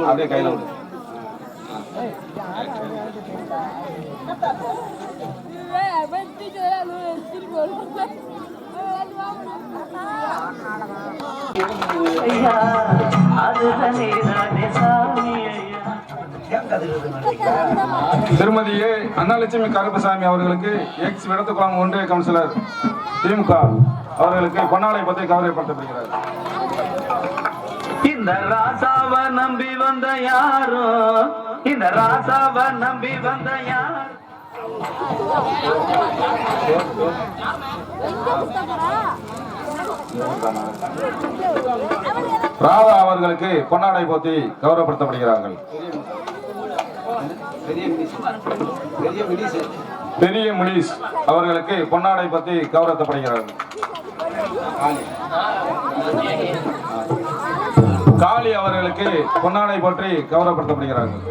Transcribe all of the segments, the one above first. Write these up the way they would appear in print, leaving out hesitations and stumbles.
அப்படியே கையில விடு. திருமதி ஏ அன்னலட்சுமி கருப்பசாமி அவர்களுக்கு எக்ஸ் விடத்துக்குளம் ஒன்றிய கவுன்சிலர் திமுக அவர்களுக்கு பொன்னாடை பற்றி கௌரவப்படுத்தப்படுகிறார். இந்த ராசாவ நம்பி வந்த யாரோ, இந்த ராசாவ நம்பி வந்த யார் ராதா அவர்களுக்கு பொன்னாடை போத்தி கௌரவப்படுத்தப்படுகிறார்கள். பெரிய முனிஸ் அவர்களுக்கு பொன்னாடை பத்தி கௌரவப்படுகிறார்கள். காளி அவர்களுக்கு பொன்னாடை பற்றி கௌரவப்படுத்தப்படுகிறார்கள்.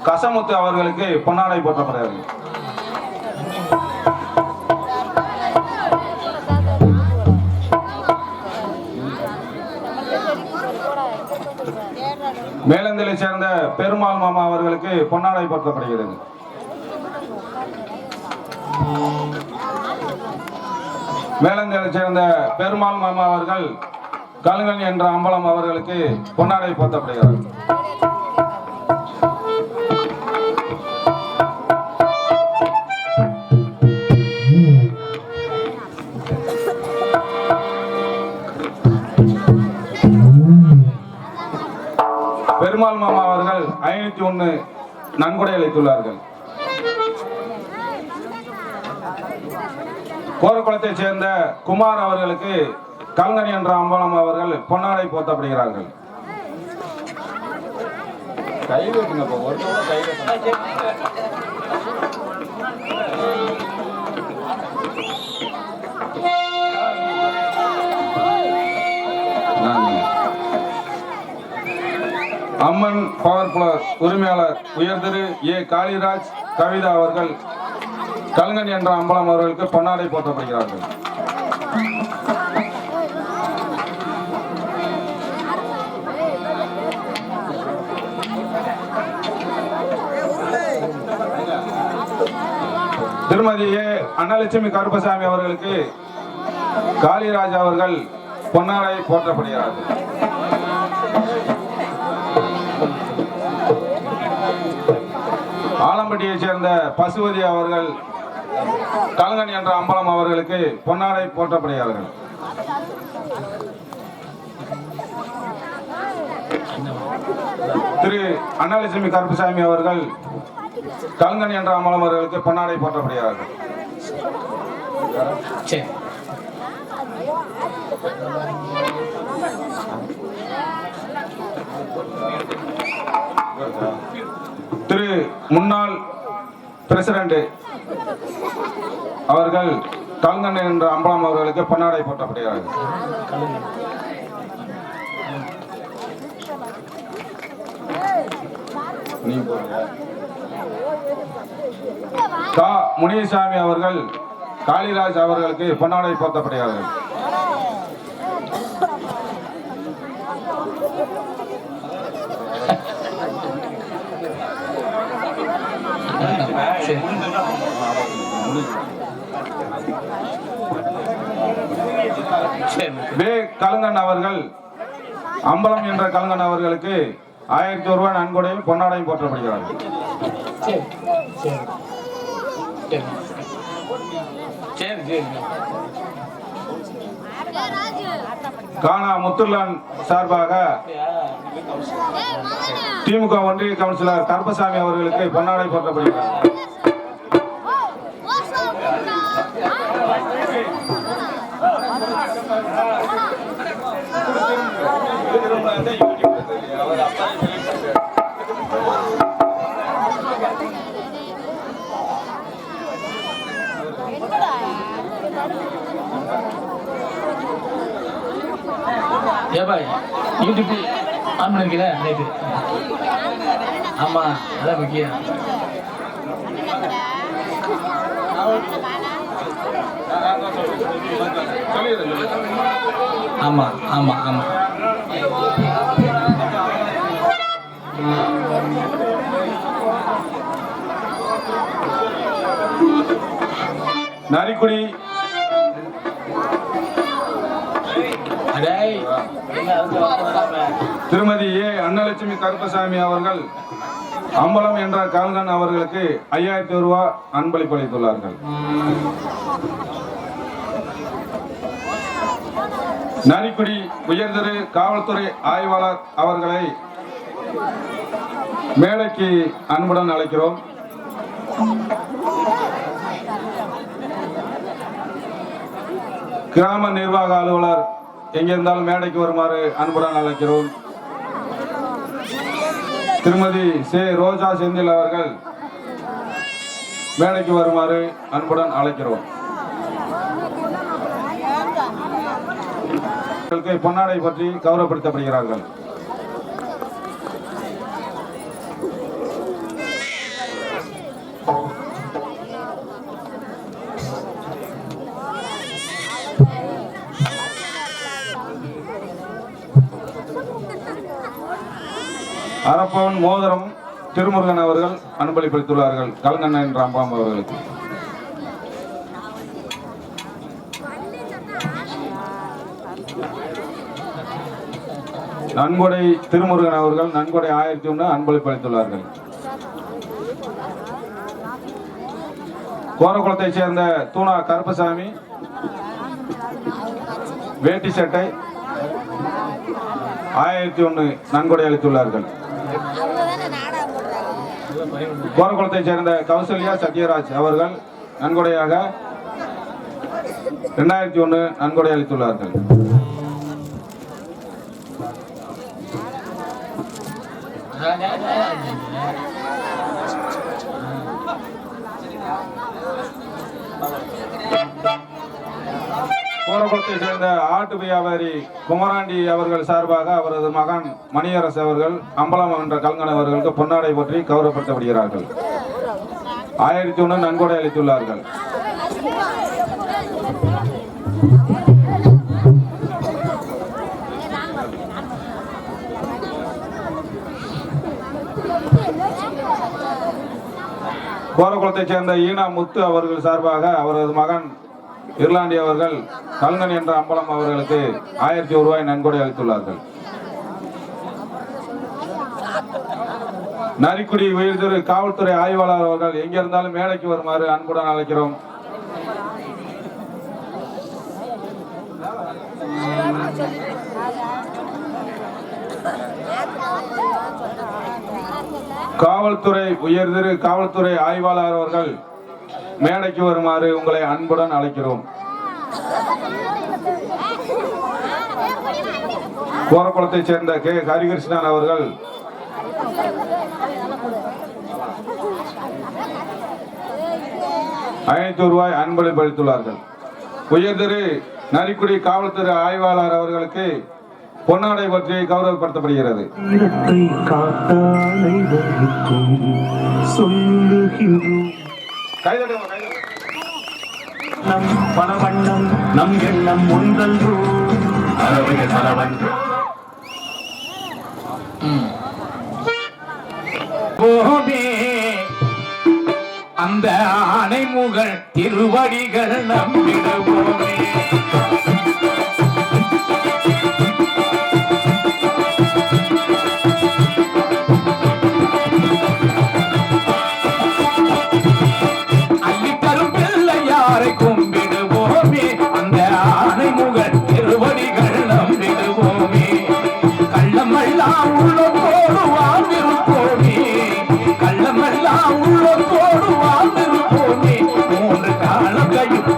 கசமுத்து அவர்களுக்கு பொன்னாடை போற்றப்படுகிறார்கள். மேலந்திலை சேர்ந்த பெருமாள் மாமா அவர்களுக்கு பொன்னாடை போற்றப்படுகிறது. மேலந்திலை சேர்ந்த பெருமாள் மாமா அவர்கள் கலுங்கன் என்ற அம்பலம் அவர்களுக்கு பொன்னாடை போற்றப்படுகிறது. பெருமாள் மாமா அவர்கள் 501 நன்கொடை அளித்துள்ளார்கள். கோரக்குளத்தைச் சேர்ந்த குமார் அவர்களுக்கு கல்கனி என்ற அம்பலம் அவர்கள் பொன்னாடை போற்றப்படுகிறார்கள். அம்மன் பவர் பிளஸ் உரிமையாளர் உயர் திரு ஏ காளிராஜ் கவிதா அவர்கள் கல்கன் என்ற அம்பலம் அவர்களுக்கு பொன்னாடை போற்றப்படுகிறார்கள். திருமதி ஏ அன்னலட்சுமி கருப்பசாமி அவர்களுக்கு காளிராஜ் அவர்கள் பொன்னாடை போற்றப்படுகிறார்கள். ஆலம்பட்டியை சேர்ந்த பசுபதி அவர்கள் கல்கன் என்ற அம்பலம் அவர்களுக்கு பொன்னாடை போற்றப்படுகிறார்கள். திரு அன்னலட்சுமி கருப்பசாமி அவர்கள் கல்கன் என்ற அம்பலம் அவர்களுக்கு பொன்னாடை போற்றப்படுகிறார்கள். திரு முன்னாள் பிரசிடண்ட் அவர்கள் கல்கன் என்ற அம்பலம் அவர்களுக்கு பொன்னாடை போற்றப்படுகிறார்கள். கா முனியசாமி அவர்கள் காளிராஜ் அவர்களுக்கு பொன்னாடை போற்றப்படுகிறார்கள். கல்கன் அவர்கள் அம்பலம் என்ற கல்கன் அவர்களுக்கு 1000 ரூபாய் நன்கொடையும் பொன்னாடையும் போற்றப்படுகிறார்கள். கானா முத்துலான் சார்பாக திமுக ஒன்றிய கவுன்சிலர் கருப்பசாமி அவர்களுக்கு பொன்னாடை போற்றப்படுகிறார். யூடியூப் ஆன் பண்ணிருக்கீங்க நேற்று? ஆமா, அதான் முக்கியம். ஆமா ஆமா ஆமா. நரிக்குடி திருமதி ஏ அன்னலட்சுமி கருப்பசாமி அவர்கள் அம்பலம் என்ற கல்கன் அவர்களுக்கு 5000 ரூபாய் அன்பளிப்பு அளித்துள்ளார்கள். நரிக்குடி உயர்திரு காவல்துறை ஆய்வாளர் அவர்களை மேடைக்கு அன்புடன் அழைக்கிறோம். கிராம நிர்வாக அலுவலர் எங்கிருந்தாலும் மேடைக்கு வருமாறு அன்புடன் அழைக்கிறோம். திருமதி சே ரோஜா செந்தில் அவர்கள் மேடைக்கு வருமாறு அன்புடன் அழைக்கிறோம். பொன்னாடை பற்றி கௌரவப்படுத்தப்படுகிறார்கள். அரப்பவன் மோதிரம் திருமுருகன் அவர்கள் அன்பளிப்படுத்தியுள்ளார்கள் கல்கண்ணன் என்ற அம்பாம் அவர்களுக்கு. நன்கொடை திருமுருகன் அவர்கள் நன்கொடை 1001 அன்பளிப்பு அளித்துள்ளார்கள். கோரகுளத்தை சேர்ந்த தூணா கருப்பசாமி வேட்டி சட்டை 1001 நன்கொடை அளித்துள்ளார்கள். கோரகுளத்தை சேர்ந்த கௌசல்யா சத்யராஜ் அவர்கள் நன்கொடையாக 2001 நன்கொடை அளித்துள்ளார்கள். கோரகுளத்தை சேர்ந்த ஆட்டு வியாபாரி குமராண்டி அவர்கள் சார்பாக அவரது மகன் மணியரசு அவர்கள் அம்பலம் என்ற கல்கன் அவர்களுக்கு பொன்னாடை பற்றி கௌரவப்படுத்தப்படுகிறார்கள். 1001 நன்கொடை அளித்துள்ளார்கள். கோரகுளத்தை சேர்ந்த ஈனா முத்து அவர்கள் சார்பாக அவரது மகன் இருளாண்டி அவர்கள் கல்கன் என்ற அம்பலம் அவர்களுக்கு 1001 ரூபாய் நன்கொடை அளித்துள்ளார்கள். நரிக்குடி உயர்திரு காவல்துறை ஆய்வாளர் அவர்கள் எங்கிருந்தாலும் மேடைக்கு வருமாறு அன்புடன் அழைக்கிறோம். காவல்துறை உயர்திரு காவல்துறை ஆய்வாளர் அவர்கள் மேடைக்கு வருமாறு உங்களை அன்புடன் அழைக்கிறோம். கோரக்குளத்தை சேர்ந்த கே ஹரிகிருஷ்ணன் அவர்கள் ரூபாய் அன்பளிப்பு அளித்துள்ளார்கள். உயர்திரு நரிக்குடி காவல்துறை ஆய்வாளர் அவர்களுக்கு பொன்னாடை பற்றி கௌரவப்படுத்தப்படுகிறது. நம் பணவண்ணம் நம் எண்ணம் ஒன்றன்றோ அறவைய பலவன்றோ போமே அந்த ஆணைமுகல் திருவடிகள் நம்பிடுவோமே. மூன்று காலம் கையும்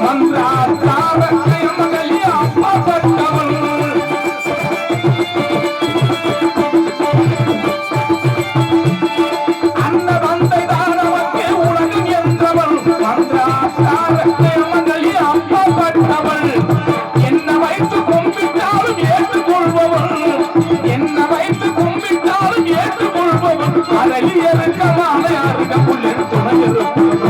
மந்திராத்தாரத்தை மகளி அப்பப்பட்டவன் அந்த வந்தை தானவಕ್ಕೆ உலகம் என்றவள் மந்திராத்தாரத்தை மகளி அப்பப்பட்டவள் என்ன வைத்து கும்பிட்டாலும் ஏற்றுக்கொள்பவள் என்ன வைத்து கும்பிட்டாலும் ஏற்றுக்கொள்பவள் அழகி இருக்கமான அருக புள்ளர் துணை இருப்பவள்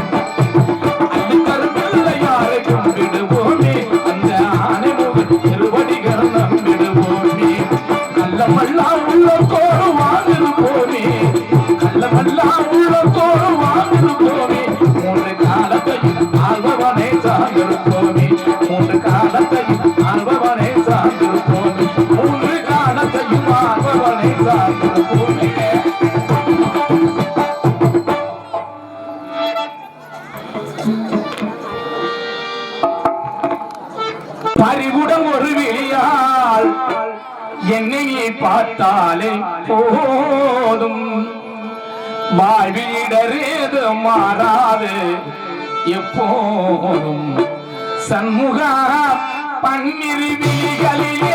பறிவுடன் ஒரு விழியால் என்னை நீ பார்த்தாலே போதும் வாழ்விடரேது மாறாது எப்போதும் சண்முக பன்னிரு விழிகளிலே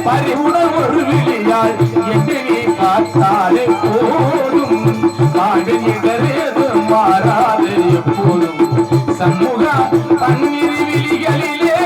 பறிவுடன் ஒரு விழியால் என்று நீ பார்த்தாலே போதும் வாழ்விடரேது மாறாது எப்போதும் சண்முக பன்னிரு விழிகளிலே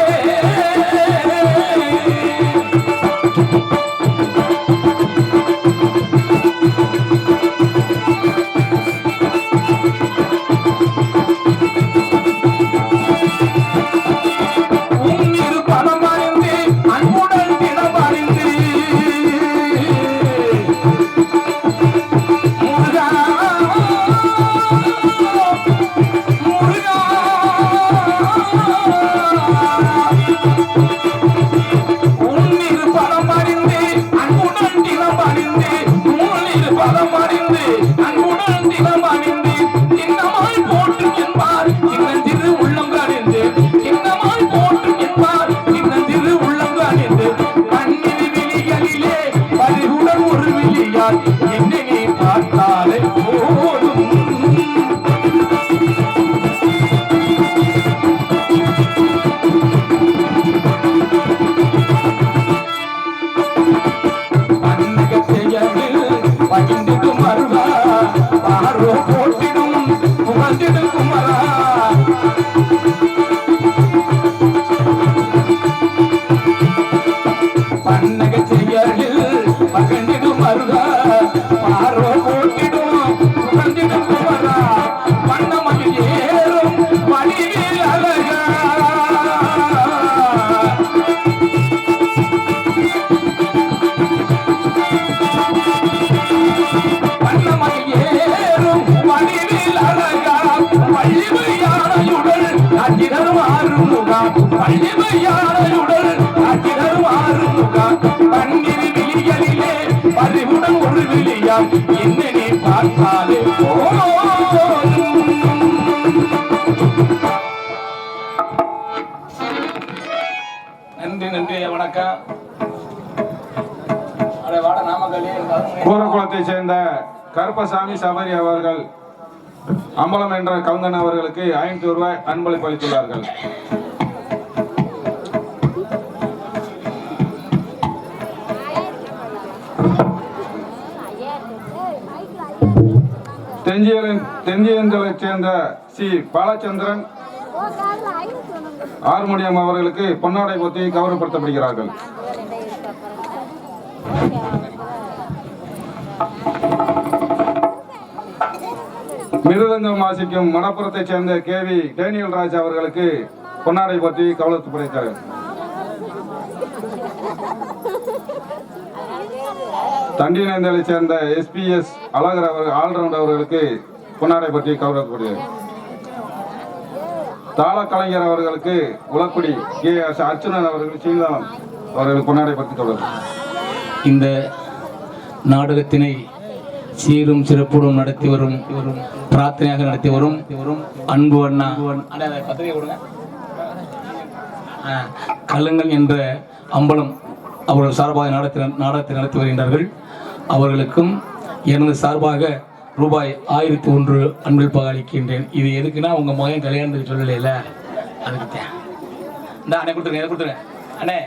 என்னை நீ பார்த்தாலே போதும் பகிர்ந்திடும் மருகா பாரோ போட்டிடும் புகழ்ந்திடும் குமரா பன்னக செயலில் பகிர்ந்திடும் மருகா பாரோ போட்டிடும் புகழ்ந்திடும் குமரா வண்ணமயில் ஏறும் வடிவில் அழகா பன்னிரு விழிகளிலே பறிவுடன் ஒரு விழியால் என்னை நீ பார்த்தாலே போதும். நன்றி நன்றி வணக்கம். வாட நாமக்கல் கூரக்குளத்தை சேர்ந்த கருப்பசாமி சபரி அவர்கள் அம்பலம் என்ற கவுங்கன் அவர்களுக்கு 500 ரூபாய் அன்பளிப்பு அளித்துள்ளார்கள். தெஞ்சியங்களைச் சேர்ந்த சி பாலச்சந்திரன் ஆறுமுடியம் அவர்களுக்கு பொன்னாடை போத்தி கௌரவப்படுத்தப்படுகிறார்கள். மிருதங்கம் வாசிக்கும் மணப்புறத்தைச் சேர்ந்த கேவி டேனியல் ராஜ் அவர்களுக்கு பொன்னாடை போத்தி கௌரவப்படுத்துகிறார்கள். தண்டிநேந்தலை சேர்ந்த எஸ்பிஎஸ் அழகர் அவர்கள் ஆல்ரவுண்ட் அவர்களுக்கு பொன்னாடை பற்றி கௌரவப்படுகிறது. தாள கலைஞர் அவர்களுக்கு உலக்குடி கே அர்ச்சுனன் அவர்கள் சீனிவாசன் அவர்களுக்கு பொன்னாடை பற்றி தொடரும். இந்த நாடகத்தினை சீரும் சிறப்புடன் நடத்தி வரும் பிரார்த்தனையாக நடத்தி வரும் அன்பு அண்ணா பத்திரிகை கொடுங்க கல்லுங்கள் என்ற அம்பலம் அவர்கள் சார்பாக நாடகத்தை நடத்தி வருகின்றார்கள். அவர்களுக்கும் எனது சார்பாக ரூபாய் 1001 அன்பில் பகாளிக்கின்றேன். இது எதுக்குன்னா உங்க மகன் கல்யாணத்துக்கு சொல்லலையில அதுக்கு இந்த அண்ணே கொடுத்துருங்க கொடுத்துருங்க அண்ணே.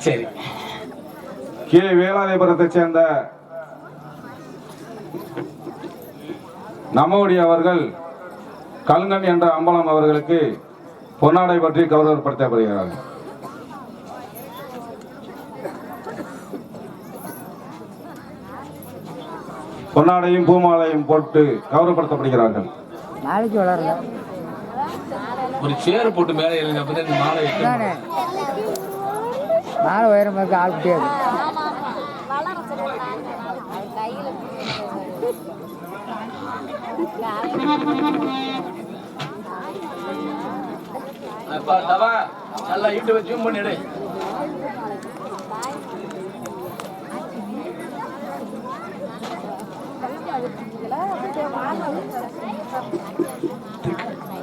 சரி. கே வேளாதேபுரத்தை சேர்ந்த நம்முடைய அவர்கள் கல்கன் என்ற அம்பலம் அவர்களுக்கு பொன்னாடை பற்றி கௌரவப்படுத்தப்படுகிறார்கள். பொன்னாடையும் பூமாலையும் போட்டு கௌரவப்படுத்தப்படுகிறார்கள். நாளைக்கு வளரல ஒரு சேர் போட்டு மேலே எழுங்க அப்பதான் மாலை மாலை உயரமாக ஆள் முடியாது. நல்லா யூடியூப் ஜூம் பண்ணிடு.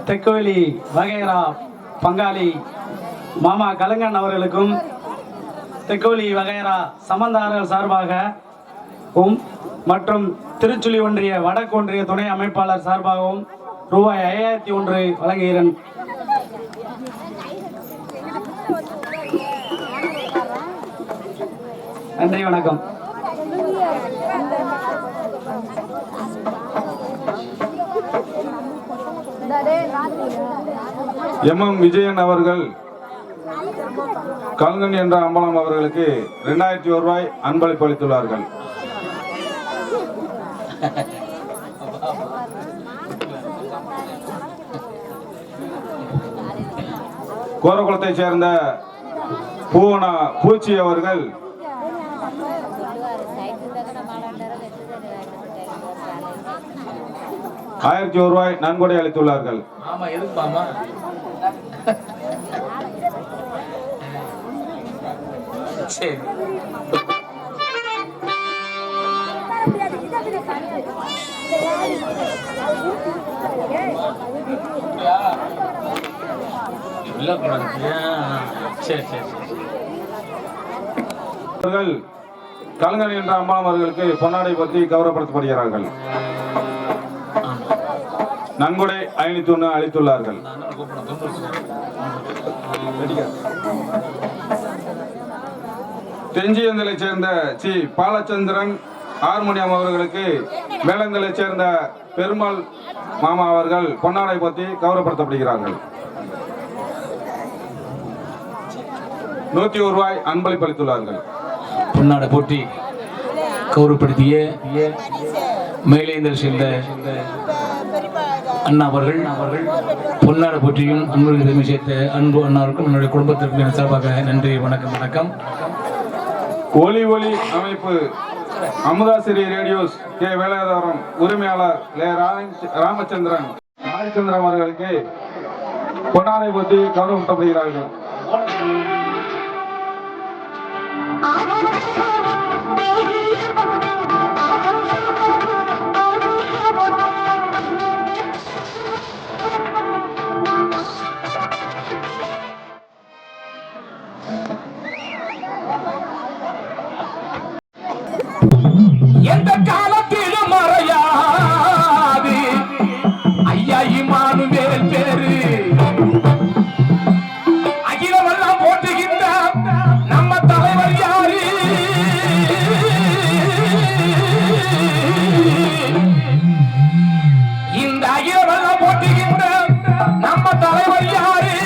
தெக்கோலி வகைரா பங்காளி மாமா கலங்கன் அவர்களுக்கும் தெக்கோலி வகைரா சம்பந்தார்கள் சார்பாகவும் மற்றும் திருச்சுழி ஒன்றிய வடக்கு ஒன்றிய துணை அமைப்பாளர் சார்பாகவும் ரூபாய் 5001 வழங்குகிறேன். நன்றி, வணக்கம். எம் விஜயன் அவர்கள் கல்கன் என்ற அம்பலம் அவர்களுக்கு 2001 ரூபாய் அன்பளிப்பு அளித்துள்ளார்கள். கோரகுளத்தை சேர்ந்த பூவனா பூச்சி அவர்கள் 1001 ரூபாய் நன்கொடை அளித்துள்ளார்கள். ஆமா எதுக்குமா சரி. அவர்கள் கல்கன் என்ற அம்மாள் அவர்களுக்கு பொன்னாடை பற்றி கௌரவப்படுத்தப்படுகிறார்கள். நன்கொடை 501 அளித்துள்ளார்கள். தெஞ்சியந்தலை சேர்ந்த சி பாலச்சந்திரன் ஹார்மோனியம் அவர்களுக்கு மேலந்தலை சேர்ந்த பெருமாள் மாமா அவர்கள் பொன்னாடை பற்றி கௌரவப்படுத்தப்படுகிறார்கள். 101 ரூபாய் அன்பளிப்பு அளித்துள்ளார்கள். பொன்னாடை போட்டி கௌரவப்படுத்திய மேலேந்தர் சேர்ந்த அண்ணா அவர்கள் பொன்னாடை போற்றியும் அன்பு சேர்த்த அன்பு அண்ணாருக்கும் என்னுடைய குடும்பத்திற்கு சார்பாக நன்றி, வணக்கம். வணக்கம். ஒலி ஒலி அமைப்பு அமுதாசிரி ரேடியோஸ் கே வேலாதாரம் உரிமையாளர் ராமச்சந்திரன் அவர்களுக்கு பொன்னாடை பற்றி கௌரவப்படுத்தப்படுகிறார்கள். எந்த காலத்திலும் மறையாது ஐயா இமானுவேல் பேரு அகிலமெல்லாம் போற்றுகின்ற நம்ம தலைவர் யாரு? இந்த அகிலமெல்லாம் போற்றுகின்ற நம்ம தலைவர் யாரு?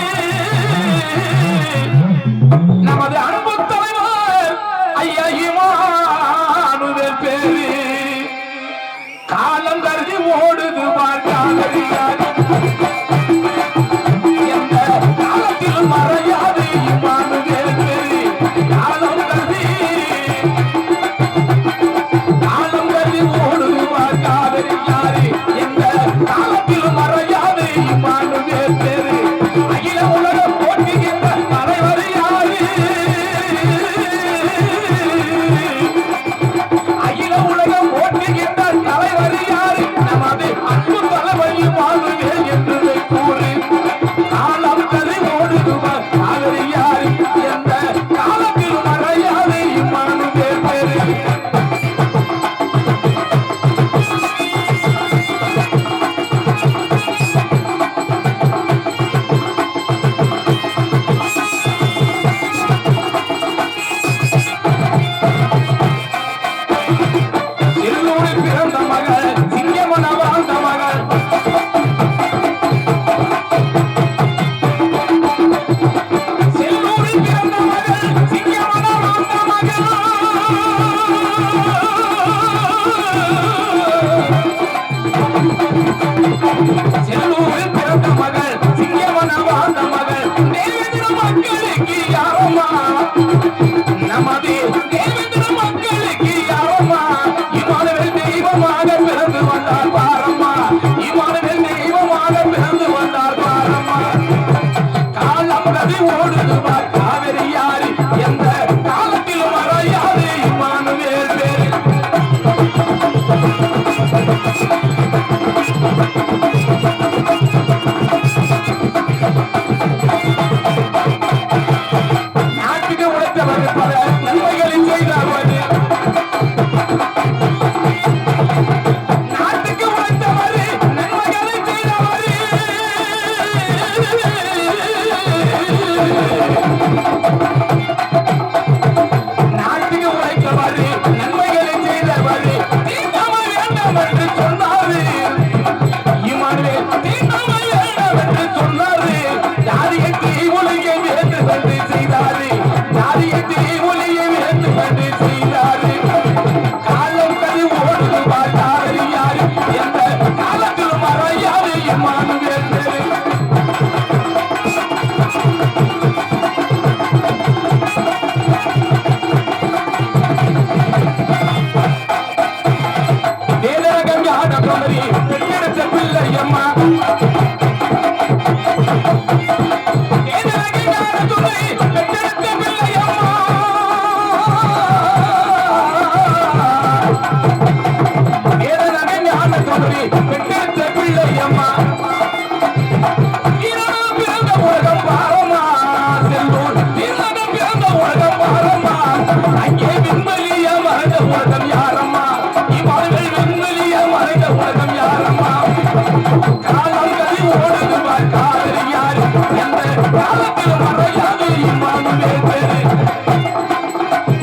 நமது அன்பு தலைவர் ஐயா இமானுவேல் பேரு. காலம் கருதி ஓடுது எந்த காலத்திலும் மறையாது இமானுவேல் பேரு. காலம் கருதி ஓடுது யாரு? எந்த காலத்திலும் மறையாது இமானுவேல் பேரு. அகில உலகம் போற்றுகின்ற தலைவர் யாரு? செல்லூரில் பிறந்த மகள் சிங்கமன வாழ்ந்த மகள் தேவேந்திர மக்களுக்கு யாரம்மா நமது தேவேந்திர மக்களுக்கு யாரம்மா இமானுவேல் தெய்வமாக பிறந்து வந்தார் பாரம்மா இமானுவேல் தெய்வமாக பிறந்து வந்தார் பாரம்மா காலம் கதி ஓடுதுவா காவிரி யாரு எந்த காலத்திலும் மறையாது இமானுவேல் பேரு நாட்டுக்கு உழைத்தவர் பல நன்மைகளை செய்தவர் நாட்டுக்கு உழைத்தவர் நன்மைகளை செய்தவர் நாட்டுக்கு உழைத்தவர் நன்மைகளை செய்தவர் தீண்டாமை வேண்டாம் என்று சொன்னார் இமானுவேல் தீண்டாமை வேண்டாம் என்று சொன்னார் ஜாதியத்தை ஒளியை வேண்டு வந்து செய்தார் ஜாதியத்தை ஒளியை வேண்டு வந்து செய்தார் காலம் கதி ஓடுது பார்த்தார் யாரு எந்த காலத்தில் மறையாது இமானுவேல் பேரு வேதரகம் ஞான குமரி பெற்றெடுத்த பிள்ளை அம்மா வேதரகம் ஞான குமரி பெற்றெடுத்த பிள்ளை அம்மா வேதரகம் ஞான குமரி பெற்றெடுத்த பிள்ளை அம்மா வீரனும் பிறந்த உலகம் பாரமா செல்லூர் வீரனும் பிறந்த உலகம் பாரமா அங்கே விண்வெளிய மறைந்த உலகம் யாரம்மா இமானுவேல் விண்வெளிய மறைந்த உலகம் யாரம்மா காலம் கதி ஓடுது காவிரி யாரு எந்த காலத்தில் மறையாது இமானுவேல் பேரு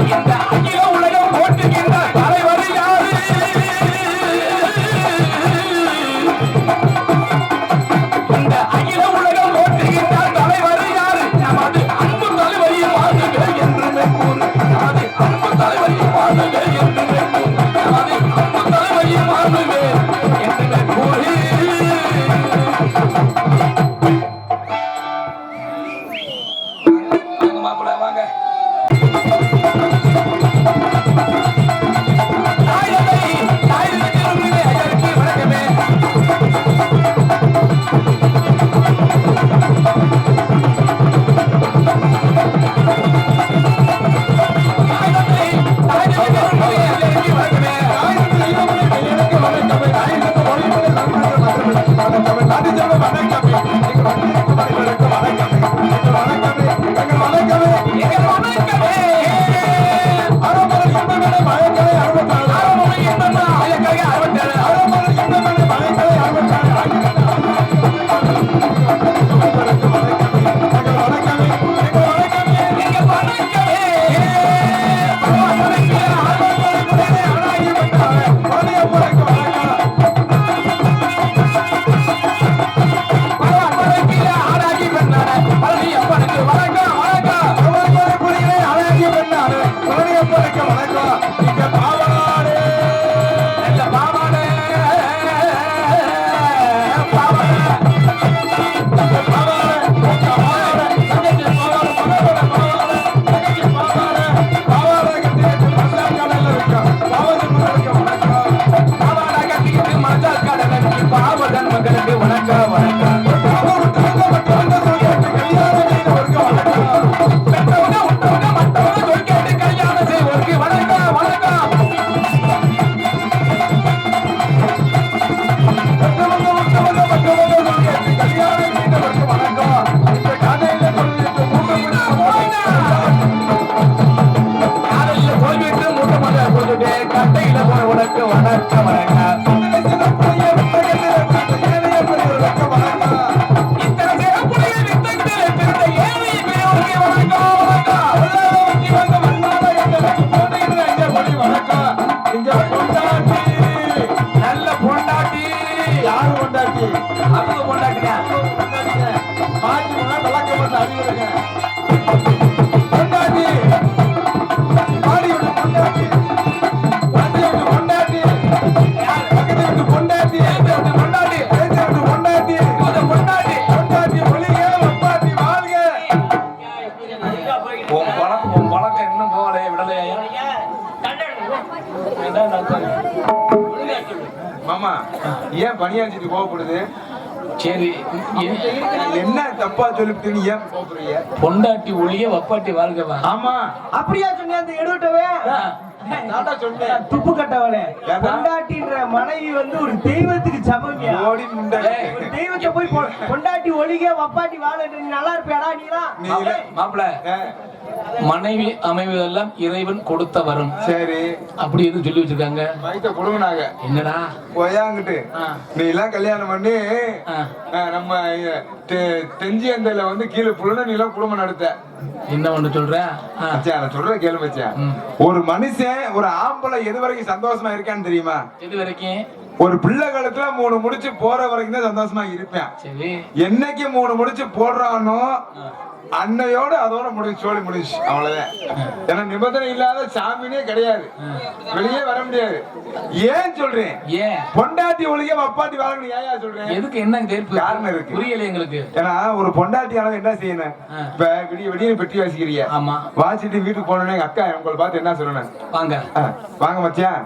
இந்த அகில உலகம் போட்டுகின்ற தலைவர் யாரு இந்த அகில உலகம் போற்றுகின்ற தலைவர் யாரு நமது அன்பு தலைவரையும் வாழ்ந்துக என்றுமே கூறு நமது அன்பு தலைவரையும் வாழ்ந்துக என்றுமே கூறு நமது அன்பு தலைவரையும் வாழ்ந்துக என்றுமே கூறு வாங்க மாப்பிள்ளை வாங்க தாயகத்தை தாயகத்தில் ஐயருக்கு வணக்கமே மக்களுக்கு வணக்கம் வணக்கம் கட்டையில போற உனக்கு வணக்கம் வணக்கம் நல்ல பொண்டாட்டி யாரு பொண்டாட்டி அவங்க பொண்டாட்டியா மாற்றி விளக்கம் பண்ண அறிவுறுங்க பொண்டாட்டி பொண்டாட்டி மாமா ஏன் பணியாச்சிட்டு கோவப்படுது? சரி, என்ன தப்பா சொல்லிட்டு ஏன் கோவப்படுறீங்க? பொண்டாட்டி ஒளிய வப்பாட்டி வாழ்கவா? ஆமா அப்படியா சொன்னேன் அந்த எடுவிட்டவே நான்டா சொன்னேன். துப்பு கட்டவளே. ஏன்டா? பொண்டாட்டின்ற மனைவி வந்து ஒரு தெய்வத்துக்கு சமமியா. ஓடி முண்டாடி. ஒரு தெய்வத்தை போய் பொண்டாட்டி ஒளிக வப்பாட்டி வாழ நீ நல்லா இருப்பியாடா நீலாம்? நீ இல்ல. மாப்பிள, மனைவி அமைவதெல்லாம் இறைவன் கொடுத்த வரம். சரி, அப்படி எதுவும் சொல்லி வச்சிருக்காங்க? வயிற்ற கொடுங்கனாங்க என்னடா போயாங்கிட்டு நீ எல்லாம் கல்யாணம் பண்ணி ஆ. நம்ம தெஞ்சியந்தையில வந்து கீழே புள்ள நீ எல்லாம் குடும்பம் நடத்த. என்ன பண்ண சொல்ற? மச்சான், நான் சொல்ற கேளு மச்சான். ஒரு மனுஷன், ஒரு ஆம்பளை எது வரைக்கும் சந்தோஷமா இருக்கான்னு தெரியுமா? எது வரைக்கும்? ஒரு பிள்ளை காலத்துல 3 முடிச்சு போற வரைக்கும் தான் சந்தோஷமா இருப்பேன். சரி, என்னைக்கு 3 முடிச்சு போடுறானோ அன்னையோட அதோட முடிஞ்சு, சோழி முடிஞ்சு, அவ்வளவுதான். ஏன்னா நிபந்தனை இல்லாத சாமினே கிடையாது, வெளியே வர முடியாது. ஏன் சொல்றேன்? ஏன் பொண்டாட்டி ஒழிய வப்பாட்டி வாழணும் ஏன் சொல்றேன்? எதுக்கு? என்ன தேர்ப்பு காரணம் இருக்கு. புரியல எங்களுக்கு. ஏன்னா ஒரு பொண்டாட்டியானவங்க என்ன செய்யணும்? இப்ப விடிய விடிய பெட்டி வாசிக்கிறிய, ஆமா, வாசிட்டு வீட்டுக்கு போனோடனே எங்க அக்கா உங்களை பார்த்து என்ன சொல்லணும்? வாங்க வாங்க மச்சான்,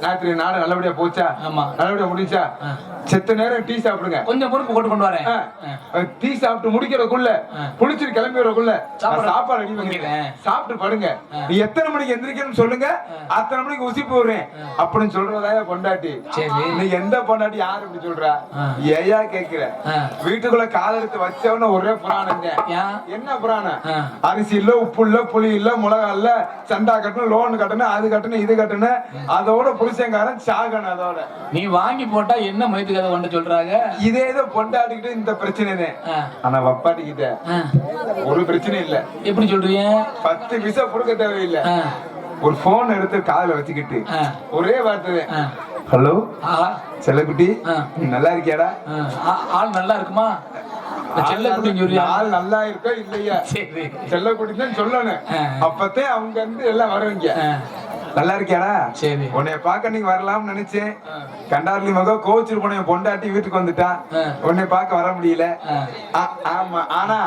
ராத்திரி நாடு நல்லபடியா போச்சா? ஆமா. நல்லபடியா முடிச்சா? செத்த நேரம் டீ சாப்பிடுங்க, கொஞ்சம் பொறுப்பு போட்டு கொண்டு வரேன். டீ சாப்பிட்டு முடிக்கிறதுக்குள்ள குளிச்சுட்டு கிளம்பி வரக்குள்ள சாப்பாடு ரெடி பண்ணிக்கிறேன், சாப்பிட்டு படுங்க. நீ எத்தனை மணிக்கு எந்திரிக்கணும்னு சொல்லுங்க, அத்தனை மணிக்கு உசி போடுறேன் அப்படின்னு சொல்றதா பொண்டாட்டி. சரி, நீ எந்த பொண்டாட்டி யாரு இப்படி சொல்றா? ஏயா கேக்குற? வீட்டுக்குள்ள கால் எடுத்து வச்சவன ஒரே புராணம். என்ன புராணம்? அரிசி இல்ல, உப்பு இல்ல, புளி இல்ல, மிளகா இல்ல, சண்டா கட்டணும், லோன் கட்டணும், அது கட்டணும், இது கட்டணும், அதோட புருஷங்காரன் சாகணும். அதோட நீ வாங்கி போட்டா என்ன மயத்து கதை கொண்டு சொல்றாங்க? இதே ஏதோ பொண்டாட்டிக்கிட்டு இந்த பிரச்சனை தான். ஆனா வப்பாட்டிக்கிட்ட ஒரு பிரச்சனை இல்ல. எப்படி சொல்றீங்க? 10 விசா கொடுக்க தேவையில்லை. ஒரு போன் எடுத்து காதுல வச்சுக்கிட்டு ஒரே வார்த்தை, ஹலோ செல்லக்குட்டி, நல்லா இருக்கியாடா? ஆள் நல்லா இருக்குமா? செல்லக்குட்டி ஆள் நல்லா இருக்கா இல்லையா? செல்லக்குட்டி தான் சொல்லணும். அப்பத்தே அவங்க வந்து எல்லாம் வருவீங்க. நல்லா இருக்கியாடா? சரி, உன்னைய பாக்க நீங்க வரலாம்னு நினைச்சேன். கண்டார்லி மக கோச்சிரு போன பொண்டாட்டி வீட்டுக்கு வந்துட்டான், உன்னை பார்க்க வர முடியல. ஆமா, ஆனா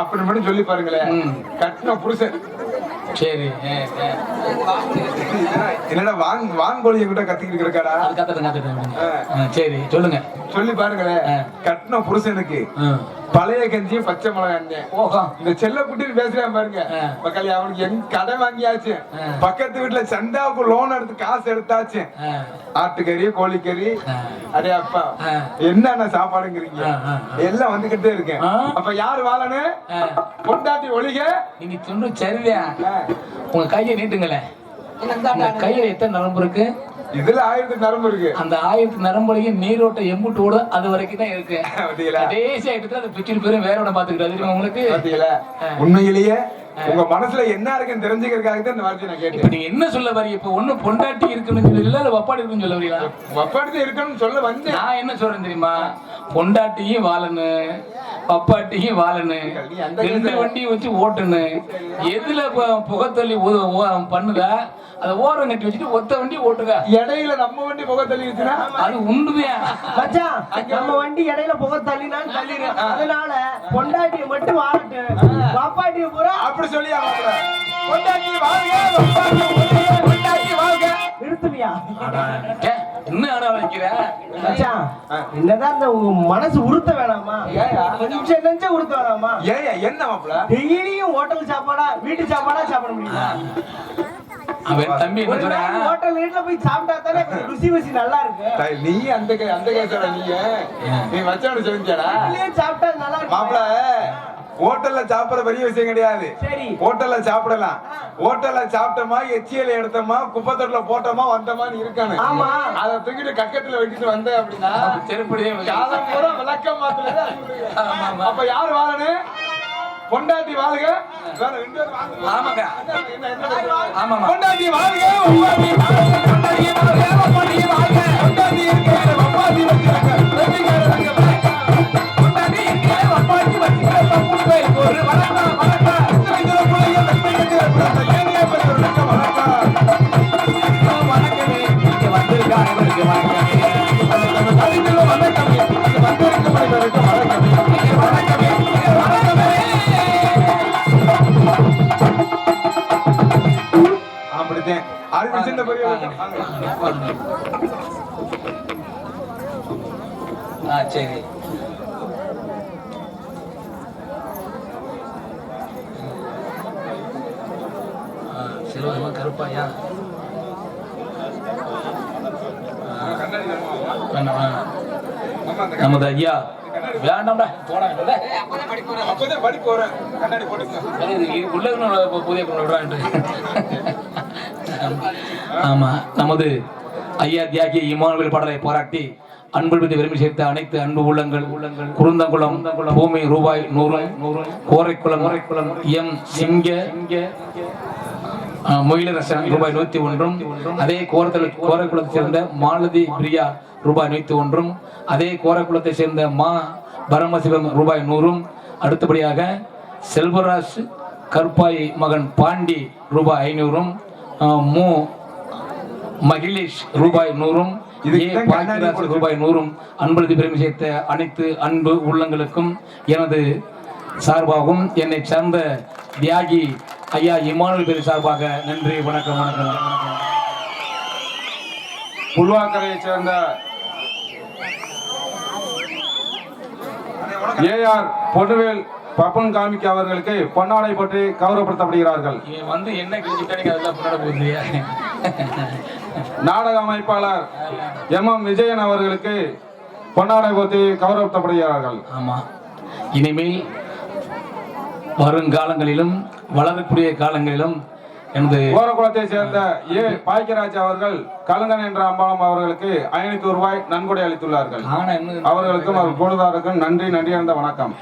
அப்படி மட்டும் சொல்லி பாருங்களேன், கட்டின புருஷன். சரி, என்னடா வாங்கோழி கிட்ட கத்திக்கிட்டு இருக்காடா? சரி, சொல்லுங்க. சொல்லி பாருங்களேன், கட்டின புருஷனுக்கு பழைய கஞ்சியும் பச்சை மிளகாய். இந்த செல்ல குட்டின்னு பேசுறேன் பாருங்க மக்கள், அவனுக்கு எங்க கடை வாங்கியாச்சு, பக்கத்து வீட்டுல சண்டாவுக்கு லோன் எடுத்து காசு எடுத்தாச்சு, ஆட்டுக்கறி, கோழிக்கறி, அடே அப்பா என்னென்ன சாப்பாடுங்கிறீங்க, எல்லாம் வந்துகிட்டே இருக்கேன். அப்ப யாரு வாழணும்? பொண்டாட்டி ஒழிக. நீங்க சொன்ன சரியா? உங்க கையை நீட்டுங்களேன். உங்க கையில எத்தனை நரம்பு இருக்கு? இதுல 1000 நரம்பு இருக்கு. அந்த 1000 நரம்புலையும் நீரோட்ட எம்புட்டு ஓடும், அது வரைக்கும் தான் இருக்கு. கடைசியா எடுத்து அதை பிச்சுட்டு போய் வேற ஒண்ணு பாத்துக்கிட்டு உங்களுக்கு. உண்மையிலேயே உங்க மனசுல என்ன இருக்குன்னு தெரிஞ்சுக்கிறதுக்காக தான் இந்த வார்த்தையை நான் கேட்டேன். நீங்க என்ன சொல்ல வரீங்க? இப்ப ஒண்ணு பொண்டாட்டி இருக்குன்னு சொல்லல, இல்ல வப்பாடி இருக்குன்னு சொல்ல வரீங்களா? வப்பாடி இருக்கணும்னு சொல்ல வந்து நான் என்ன சொல்றேன் தெரியுமா? பொண்டாட்டியும் வாழணும், பப்பாட்டியும் வாழணும், 2 வண்டியும் வச்சு ஓட்டணும். எதுல புகத்தள்ளி பண்ணுதா அதை ஓரம் கட்டி வச்சுட்டு ஒத்த வண்டி ஓட்டுங்க. இடையில நம்ம வண்டி புகை தள்ளி வச்சுனா அது உண்டுதான் மச்சான். நம்ம வண்டி இடையில புகை தள்ளினாலும் தள்ளிடும். அதனால பொண்டாட்டியை மட்டும் வாழட்டு, பாப்பாட்டியை பூரா அப்படி சொல்லி பொண்டாட்டி வாழ்க, பொண்டாட்டி வாழ்க. நிறுத்துவியா? என்ன ஆட வைக்கிற மச்சான்? என்னதான் இந்த உங்க மனசு உறுத்த வேணாமா? கொஞ்சம் நெஞ்ச உறுத்த வேணாமா? என்ன மாப்பிள டெய்லியும் ஹோட்டல் சாப்பாடா வீட்டு சாப்பாடா சாப்பிட முடியுமா? அவன் தம்பி என்ன சொல்றான்? ஹோட்டல் வீட்ல போய் சாப்பிட்டா தானே ருசி வசி நல்லா இருக்கு. நீ அந்த கேசடா, நீ வச்சாடு செஞ்சாடா, இல்லையே சாப்பிட்டா நல்லா இருக்கு மாப்பிள. ஹோட்டல்ல சாப்பிடுற பெரிய விஷயம் கிடையாது. ஹோட்டல்ல சாப்பிடலாம். ஹோட்டல்ல சாப்பிட்டோமா, எச்சியல எடுத்தோமா, குப்பத்தொட்டில போட்டோமா, வந்தோமான்னு இருக்கானு. ஆமா, அதை தூக்கிட்டு கக்கத்துல வெட்டிட்டு வந்த அப்படின்னா செருப்படியே காலம் பூரா விளக்கம் மாத்துறது. அப்ப யாரு வாழணும்? பொண்டாட்டி வாழ்க. ஆமாங்க, ஆமா, பொண்டாட்டி வாழ்க, பொண்டாட்டி வாழ்க, பொண்டாட்டி வாழ்க, பொண்டாட்டி வாழ்க, பொண்டாட்டி இருக்கிற வப்பாட்டி வச்சிருக்க, பொண்டாட்டி இருக்கிற வப்பாட்டி வச்சிருக்க, தப்புவே ஒரு வணக்கம் வணக்கம். இந்த புள்ளைய வெட்டையிட்டு ஏனியா பெரிய வணக்கம் வணக்கமே. இங்க வந்திருக்க அனைவருக்கு வணக்கமே. அந்த தலையில வணக்கமே. இங்க வந்திருக்க அனைவருக்கு வணக்கமே. வணக்கமே, வணக்கமே. அப்படி அப்படித்தான். அறிவு சின்ன பெரியவர்களுக்கும் சரி. சிறுவருமா கருப்பாயா நமது ஐயா வேண்டாம்டா போடா அப்பதான் படிப்பு வரேன். கண்ணாடி போட்டுக்க. உள்ள புதிய விடுறான். ஆமா, நமது ஐயா தியாகி இமானுவேல் பாடலை பாராட்டி அன்பு விரும்பி சேர்த்த அனைத்து அன்பு உள்ளங்கள் குருந்தங்குளம் பூமி ரூபாய் 100 கோரைக்குளம் எம் சிங்க மொயிலரசன் ரூபாய் 101 அதே கோரைக்குளத்தை சேர்ந்த மாலதி பிரியா ரூபாய் 101 அதே கோரைக்குளத்தை சேர்ந்த மா பரமசிவம் ரூபாய் 100 அடுத்தபடியாக செல்வராஜ் கருப்பாய் மகன் பாண்டி ரூபாய் 500 மு மகிலேஷ் ரூபாய் 100 ரூபாய் 100 அன்பளதி பெருமை சேர்த்த அனைத்து அன்பு உள்ளங்களுக்கும் எனது சார்பாகவும் என்னை சார்ந்த தியாகி ஐயா இமானுவேல் பேர் சார்பாக நன்றி வணக்கம் வணக்கம். புல்வாக்கரையை சேர்ந்த ஏஆர் பொன்னுவேல் பப்பன் காமிக்கு அவர்களுக்கு பொன்னாடை பற்றி கௌரவப்படுத்தப்படுகிறார்கள். வந்து என்ன கிழிச்சுட்டாங்க அதெல்லாம் பொன்னாடை போகுது. நாடக அமைப்பாளர் எம் விஜயன் அவர்களுக்கு பொன்னாடை பற்றி கௌரவப்படுத்தப்படுகிறார்கள். ஆமா, இனிமேல் வருங்காலங்களிலும் வளரக்கூடிய காலங்களிலும் எனது கோரகுளத்தை சேர்ந்த ஏ பாக்கியராஜ் அவர்கள் கலங்கன் என்ற அம்பாளம் அவர்களுக்கு 500 ரூபாய் நன்கொடை அளித்துள்ளார்கள். அவர்களுக்கும் அவர் பொழுதாருக்கும் நன்றி அறிந்த வணக்கம்.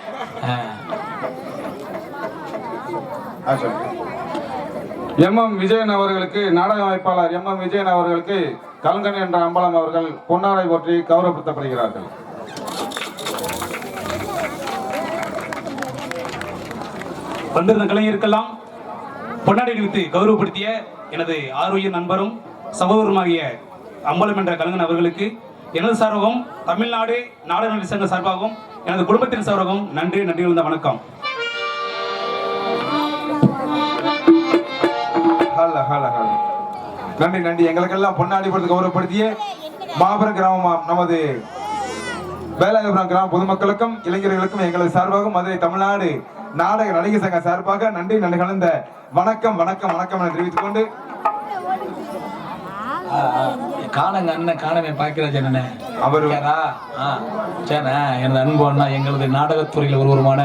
எம் விஜயன் அவர்களுக்கு நாடக அமைப்பாளர் எம் விஜயன் அவர்களுக்கு கலங்கன் என்ற அம்பலம் அவர்கள் பொன்னாடை போற்றி கௌரவப்படுத்தப்படுகிறார்கள். வந்திருந்த கலைஞருக்கெல்லாம் பொன்னாடை அணிவித்து கௌரவப்படுத்திய எனது ஆரோக்கிய நண்பரும் சகோதரருமாகிய அம்பலம் என்ற கலைஞன் அவர்களுக்கு எனது சார்பாகவும் தமிழ்நாடு நாடக நடிகர் சங்க சார்பாகவும் எனது குடும்பத்தின் சார்பாகவும் நன்றி அறிந்த வணக்கம். நன்றி. எங்களுக்கெல்லாம் பொன்னாடி கொடுத்து கௌரவப்படுத்திய மாபெரும் கிராமம் நமது வேலாயுதபுரம் கிராம பொதுமக்களுக்கும் இளைஞர்களுக்கும் எங்களது சார்பாகவும் மதுரை தமிழ்நாடு நாடக நடிகர் சங்க சார்பாக நன்றி கலந்த வணக்கம் வணக்கம் வணக்கம் என தெரிவித்துக் கொண்டு காணங்க அண்ணன் காணவே பாக்கியராஜ் அண்ணன் அவர் சரிண்ணா எனது அன்பு அண்ணா எங்களது நாடகத்துறையில் ஒருவருமான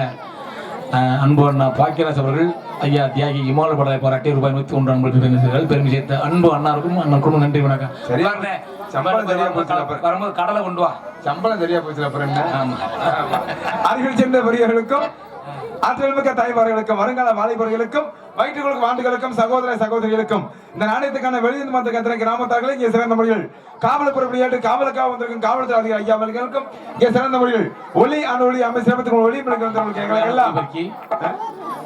அன்பு அண்ணா பாக்கியராஜ் அவர்கள் ஐயா தியாகி இமானுவேல் படலை பாராட்டி ரூபாய் 101 அன்பு பெருமை சேர்த்த அன்பு அண்ணாருக்கும் அண்ணன் குடும்பம் நன்றி வணக்கம். சம்பளம் சரியா போச்சு வரும்போது கடலை கொண்டு வா. சம்பளம் சரியா போச்சு அப்புறம் என்ன அறிவில் சேர்ந்த பெரியவர்களுக்கும் ஆற்றல் மிக்க தாய்மார்களுக்கும் வருங்கால வாலிபர்களுக்கும் வயிற்றுகளுக்கும் ஆண்டுகளுக்கும் சகோதர சகோதரிகளுக்கும் இந்த நாணயத்துக்கான வெளியிருந்து வந்த கத்திர கிராமத்தார்களே இங்கே சிறந்த மொழிகள் காவல் பொறுப்பேற்று காவலுக்காக வந்திருக்கும் காவல்துறை அதிகாரி ஐயா அவர்களுக்கும் இங்கே சிறந்த மொழிகள் ஒளி அணு அமை சிறப்பத்துக்கு ஒளி எங்களுக்கு எல்லாம்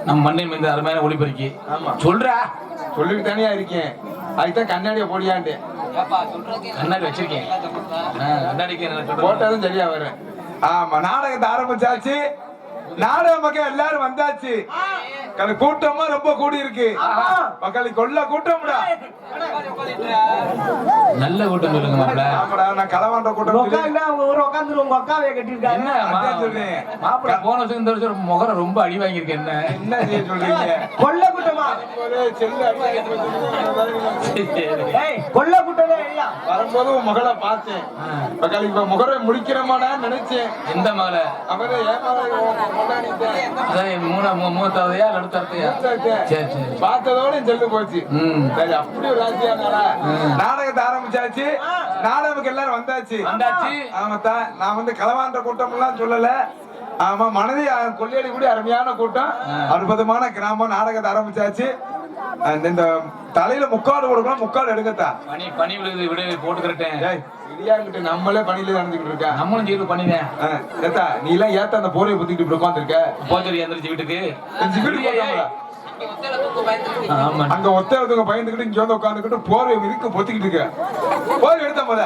நம் மண்ணின் மீது அருமையான ஒளிபெருக்கி சொல்றா சொல்லிட்டு தனியா இருக்கேன். அதுதான் கண்ணாடியை போடியாண்டு கண்ணாடி வச்சிருக்கேன். போட்டாலும் சரியா வரும். ஆமா, நாடகத்தை ஆரம்பிச்சாச்சு. நாடக மக்கள் எல்லாரும் வந்தாச்சு. கூட்டமா ரொம்ப கூடி இருக்கு. மக்கள் கொல்ல கூட்டம்டா, நல்ல கூட்டம் சொல்லுங்க மாப்பிள்ள. ஆமாடா, நான் களவாண்ட கூட்டம் மாப்பிள்ள போன வருஷம் இந்த வருஷம் முகரம் ரொம்ப அடி வாங்கியிருக்கேன். என்ன செய்ய சொல்றீங்க? கொல்ல கூட்டமா கொல்ல கூட்டமே வரும்போது மகளை பார்த்தேன். மக்கள் இப்ப முகரை முடிக்கிறமாடா நினைச்சேன். எந்த மகளை? அவரை மூத்தாவதையா நடுத்தார்த்தையா? பார்த்ததோட செல்லு போச்சு. அப்படி ஒரு ராசியானாடா. நாடகத்தை ஆரம்பிச்சாச்சு. நாடகம் எல்லாரும் வந்தாச்சு. ஆமாத்தான், நான் வந்து களவாண்ட கூட்டம் எல்லாம் சொல்லல. ஆமா, மனதை கொள்ளையடி கூட அருமையான கூட்டம், அற்புதமான கிராமம். நாடகத்தை ஆரம்பிச்சாச்சு. இந்த தலையில முக்காடு கொடுக்கணும், முக்காடு எடுக்கத்தா பனி விழுது விட போட்டுக்கிறேன். நம்மளே பணியில நடந்துகிட்டு இருக்கா. நம்மளும் ஜீவு பண்ணிதான். நீ எல்லாம் ஏத்த அந்த போரையை புத்திக்கிட்டு உட்கார்ந்து இருக்க. போச்சரி எந்திரிச்சு வீட்டுக்கு அங்க ஒத்தவங்க பயந்துகிட்டு இங்க வந்து உட்காந்துக்கிட்டு போரை இருக்கு பொத்திக்கிட்டு இருக்க. போரை எடுத்த போத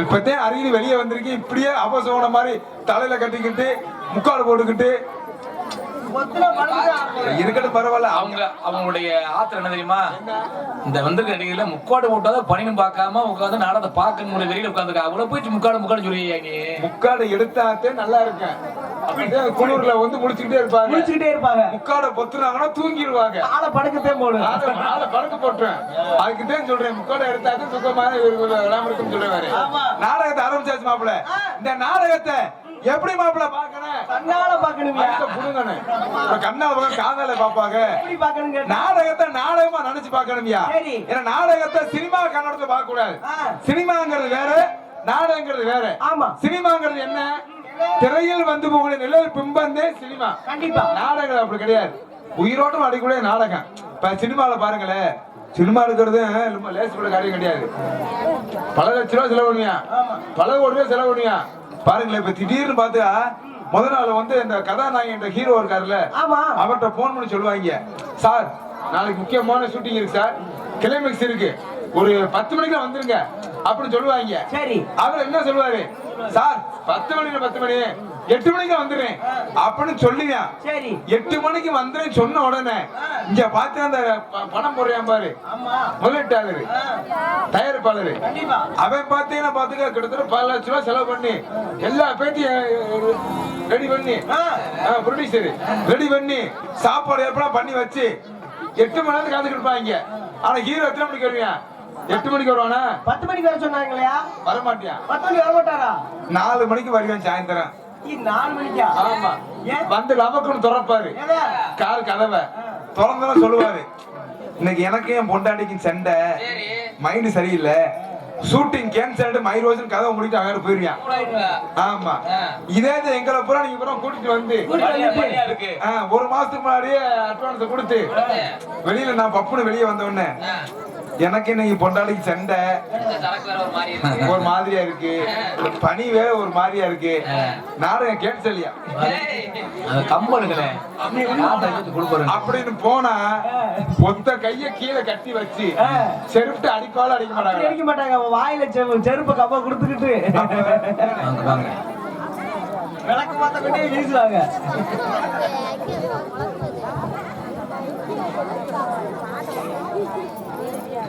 இப்பத்தே அருகில் வெளியே வந்திருக்கு. இப்படியே அபசோன மாதிரி தலையில கட்டிக்கிட்டு முக்காடு போட்டுக்கிட்டு பொத்துல பழகுதான். இருக்கட்டும் பரவாயில்ல. அவங்களுடைய ஆத்திரம் என்ன தெரியுமா? இந்த வந்திருக்க நடிகையில முக்காடு போட்டாதான் பணியும் பார்க்காம உட்காந்து நாடகத்தை பார்க்கணும் வெளியில உட்காந்துருக்கா. அவ்வளவு போயிட்டு முக்காடு சொல்லியா நீ? முக்காடு எடுத்தாத்தே நல்லா இருக்கேன். அப்படியே குளூர்ல வந்து முடிச்சுக்கிட்டே இருப்பாங்க. முக்காட பொத்துனாங்கன்னா தூங்கிடுவாங்க. ஆளை படுக்கத்தே போடு. ஆளை படுக்க போட்டுறேன். அதுக்குதான் சொல்றேன், முக்காட எடுத்தாத்தே சுகமாக விளாம இருக்குன்னு சொல்லுவாரு. நாடகத்தை ஆரம்பிச்சாச்சு மாப்பிள்ள. இந்த நாடகத்தை எப்படி மாப்பிள்ள பாக்கணும்? கண்ணால பாக்கணும். புடுங்கணும். கண்ணால பார்க்க காதால பாப்பாங்க. எப்படி பாக்கணும்? நாடகத்தை நாடகமா நினைச்சு பாக்கணும்யா. ஏன்னா நாடகத்தை சினிமா கண்ணோட்டத்துல பார்க்க கூடாது. சினிமாங்கிறது வேற, நாடகங்கிறது வேற. ஆமா. சினிமாங்கிறது என்ன? திரையில் வந்து போகக்கூடிய நிழல் பிம்பந்தே சினிமா. கண்டிப்பா. நாடகம் அப்படி கிடையாது. உயிரோட்டம் அடிக்கூடிய நாடகம். இப்ப சினிமால பாருங்களேன், சினிமா இருக்கிறது லேசுபட காரியம் கிடையாது. பல லட்ச ரூபாய் செலவு பண்ணுவியா, பல கோடி ரூபாய் செலவு பண்ணுவியா. பாருங்களேன், இப்ப திடீர்னு பார்த்தா முதல் நாள் வந்து இந்த கதாநாயகன் ஹீரோ இருக்காருல்ல, அவர்கிட்ட போன் பண்ணி சொல்லுவாங்க, சார் நாளைக்கு முக்கியமான ஷூட்டிங் இருக்கு சார், கிளைமேக்ஸ் இருக்கு, ஒரு 10 மணிக்கு வந்துருங்க அப்படின்னு சொல்லுவாங்க. சரி, அவர் என்ன சொல்லுவாரு, சார் 10 மணி 8 மணிக்கு வந்துடுறேன் அப்படின்னு சொல்லுங்க. சரி, 8 மணிக்கு வந்துறேன்னு சொன்ன உடனே இங்க பாத்து அந்த பணம் போடுறான் பாரு, முதலீட்டாளர் தயாரிப்பாளர், அவன் பாத்தீங்கன்னா பாத்துக்க கிட்டத்தட்ட 10 லட்சம் ரூபாய் செலவு பண்ணி எல்லா பேட்டியும் ரெடி பண்ணி, ப்ரொடியூசர் ரெடி பண்ணி சாப்பாடு ஏற்பாடு பண்ணி வச்சு 8 மணி நேரத்துக்கு காத்துக்கிட்டு இருப்பாங்க. ஆனா ஹீரோ எத்தனை மணிக்கு வருவான்? 8 மணிக்கு வருவானா? 10 மணிக்கு வர சொன்னாங்களா? வர மாட்டியா? 10 மணிக்கு வர மாட்டாரா? 4 மணிக்கு வருவேன் சாயந்தரம். 4 மணிக்கா? ஆமா. வந்து லவக்குன்னு திறப்பாரு கால் கதவை திறந்தா சொல்லுவாரு, இன்னைக்கு எனக்கு என் பொண்டாட்டிக்கு சண்டை, மைண்ட் சரியில்லை, ஷூட்டிங் கேன்சல், மைரோஜன் கதவை முடிட்டு அங்க போயிருவியான். ஆமா, இதே எங்களை பூரா நீங்க பூரா கூட்டிட்டு வந்து 1 மாசத்துக்கு முன்னாடியே அட்வான்ஸ் கொடுத்து வெளியில நான் பப்புன்னு வெளியே வந்த உடனே எனக்கு இன்னைக்கு பொண்டாளிக்கு சண்டை ஒரு மாதிரியா இருக்கு, பனி வேற ஒரு மாதிரியா இருக்கு, நாடகம் கேன்சல்யா அப்படின்னு போனா ஒத்த கைய கீழே கட்டி வச்சு செருப்பு அடிப்பாலும் அடிக்க மாட்டாங்க. வாயில செருப்பு கப்பா கொடுத்துக்கிட்டு விளக்கு பார்த்த கொண்டே வீசுவாங்க.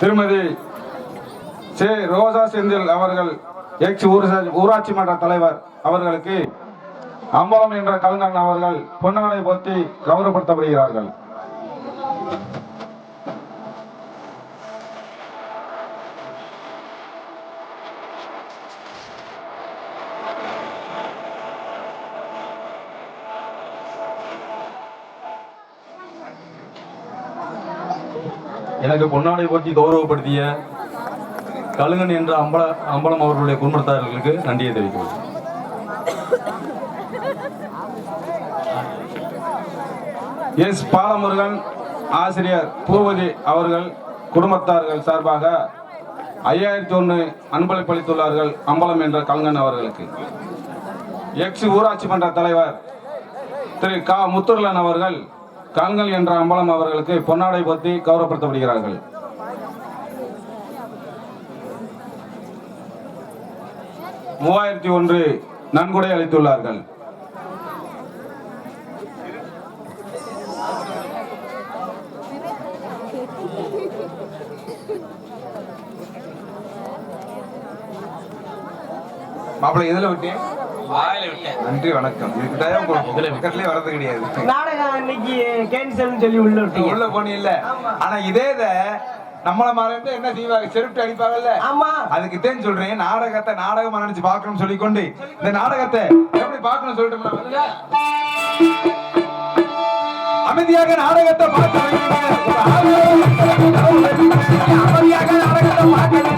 திருமதி சே ரோசா செந்தில் அவர்கள் எக்ஸ் ஊராட்சி மன்ற தலைவர் அவர்களுக்கு அம்பலம் என்ற கலைஞன் அவர்கள் பொன்னாடை போற்றி கௌரவப்படுத்தப்படுகிறார்கள். எனக்கு பொன்னாடை போற்றி கௌரவப்படுத்திய கலுங்கன் என்ற அம்பலம் அவர்களுடைய குடும்பத்தார்களுக்கு நன்றியை தெரிவிக்கிறேன். எஸ் பாலமுருகன் ஆசிரியர் பூவதி அவர்கள் குடும்பத்தார்கள் சார்பாக 5001 அன்பளிப்பளித்துள்ளார்கள் அம்பலம் என்ற கலைஞன் அவர்களுக்கு. எக்ஸ் ஊராட்சி மன்ற தலைவர் திரு க முத்துர்லன் அவர்கள் கலைஞன் என்ற அம்பலம் அவர்களுக்கு பொன்னாடை போற்றி கௌரவப்படுத்தப்படுகிறார்கள். $3001 நன்கொடை அளித்துள்ளார்கள். மாப்பிள்ளை எதுல விட்டேன்? வாயில விட்டேன். நன்றி வணக்கம். இதுக்கு டைம் பக்கத்துலயே வரது கிடையாது. நாடகம் இன்னைக்கு கேன்சல் சொல்லி உள்ள போனி இல்ல. ஆனா இதே நம்மள மாதிரி என்ன செய்வாங்க, செருப்பு அடிப்பாங்கல்ல. ஆமா, அதுக்கு தான் சொல்றேன், நாடகத்தை நாடகமா நினைச்சு பார்க்கணும்னு சொல்லிக்கொண்டு இந்த நாடகத்தை எப்படி பார்க்கணும் சொல்லிட்டு அமைதியாக நாடகத்தை பார்க்க அமைதியாக நாடகத்தை பார்க்க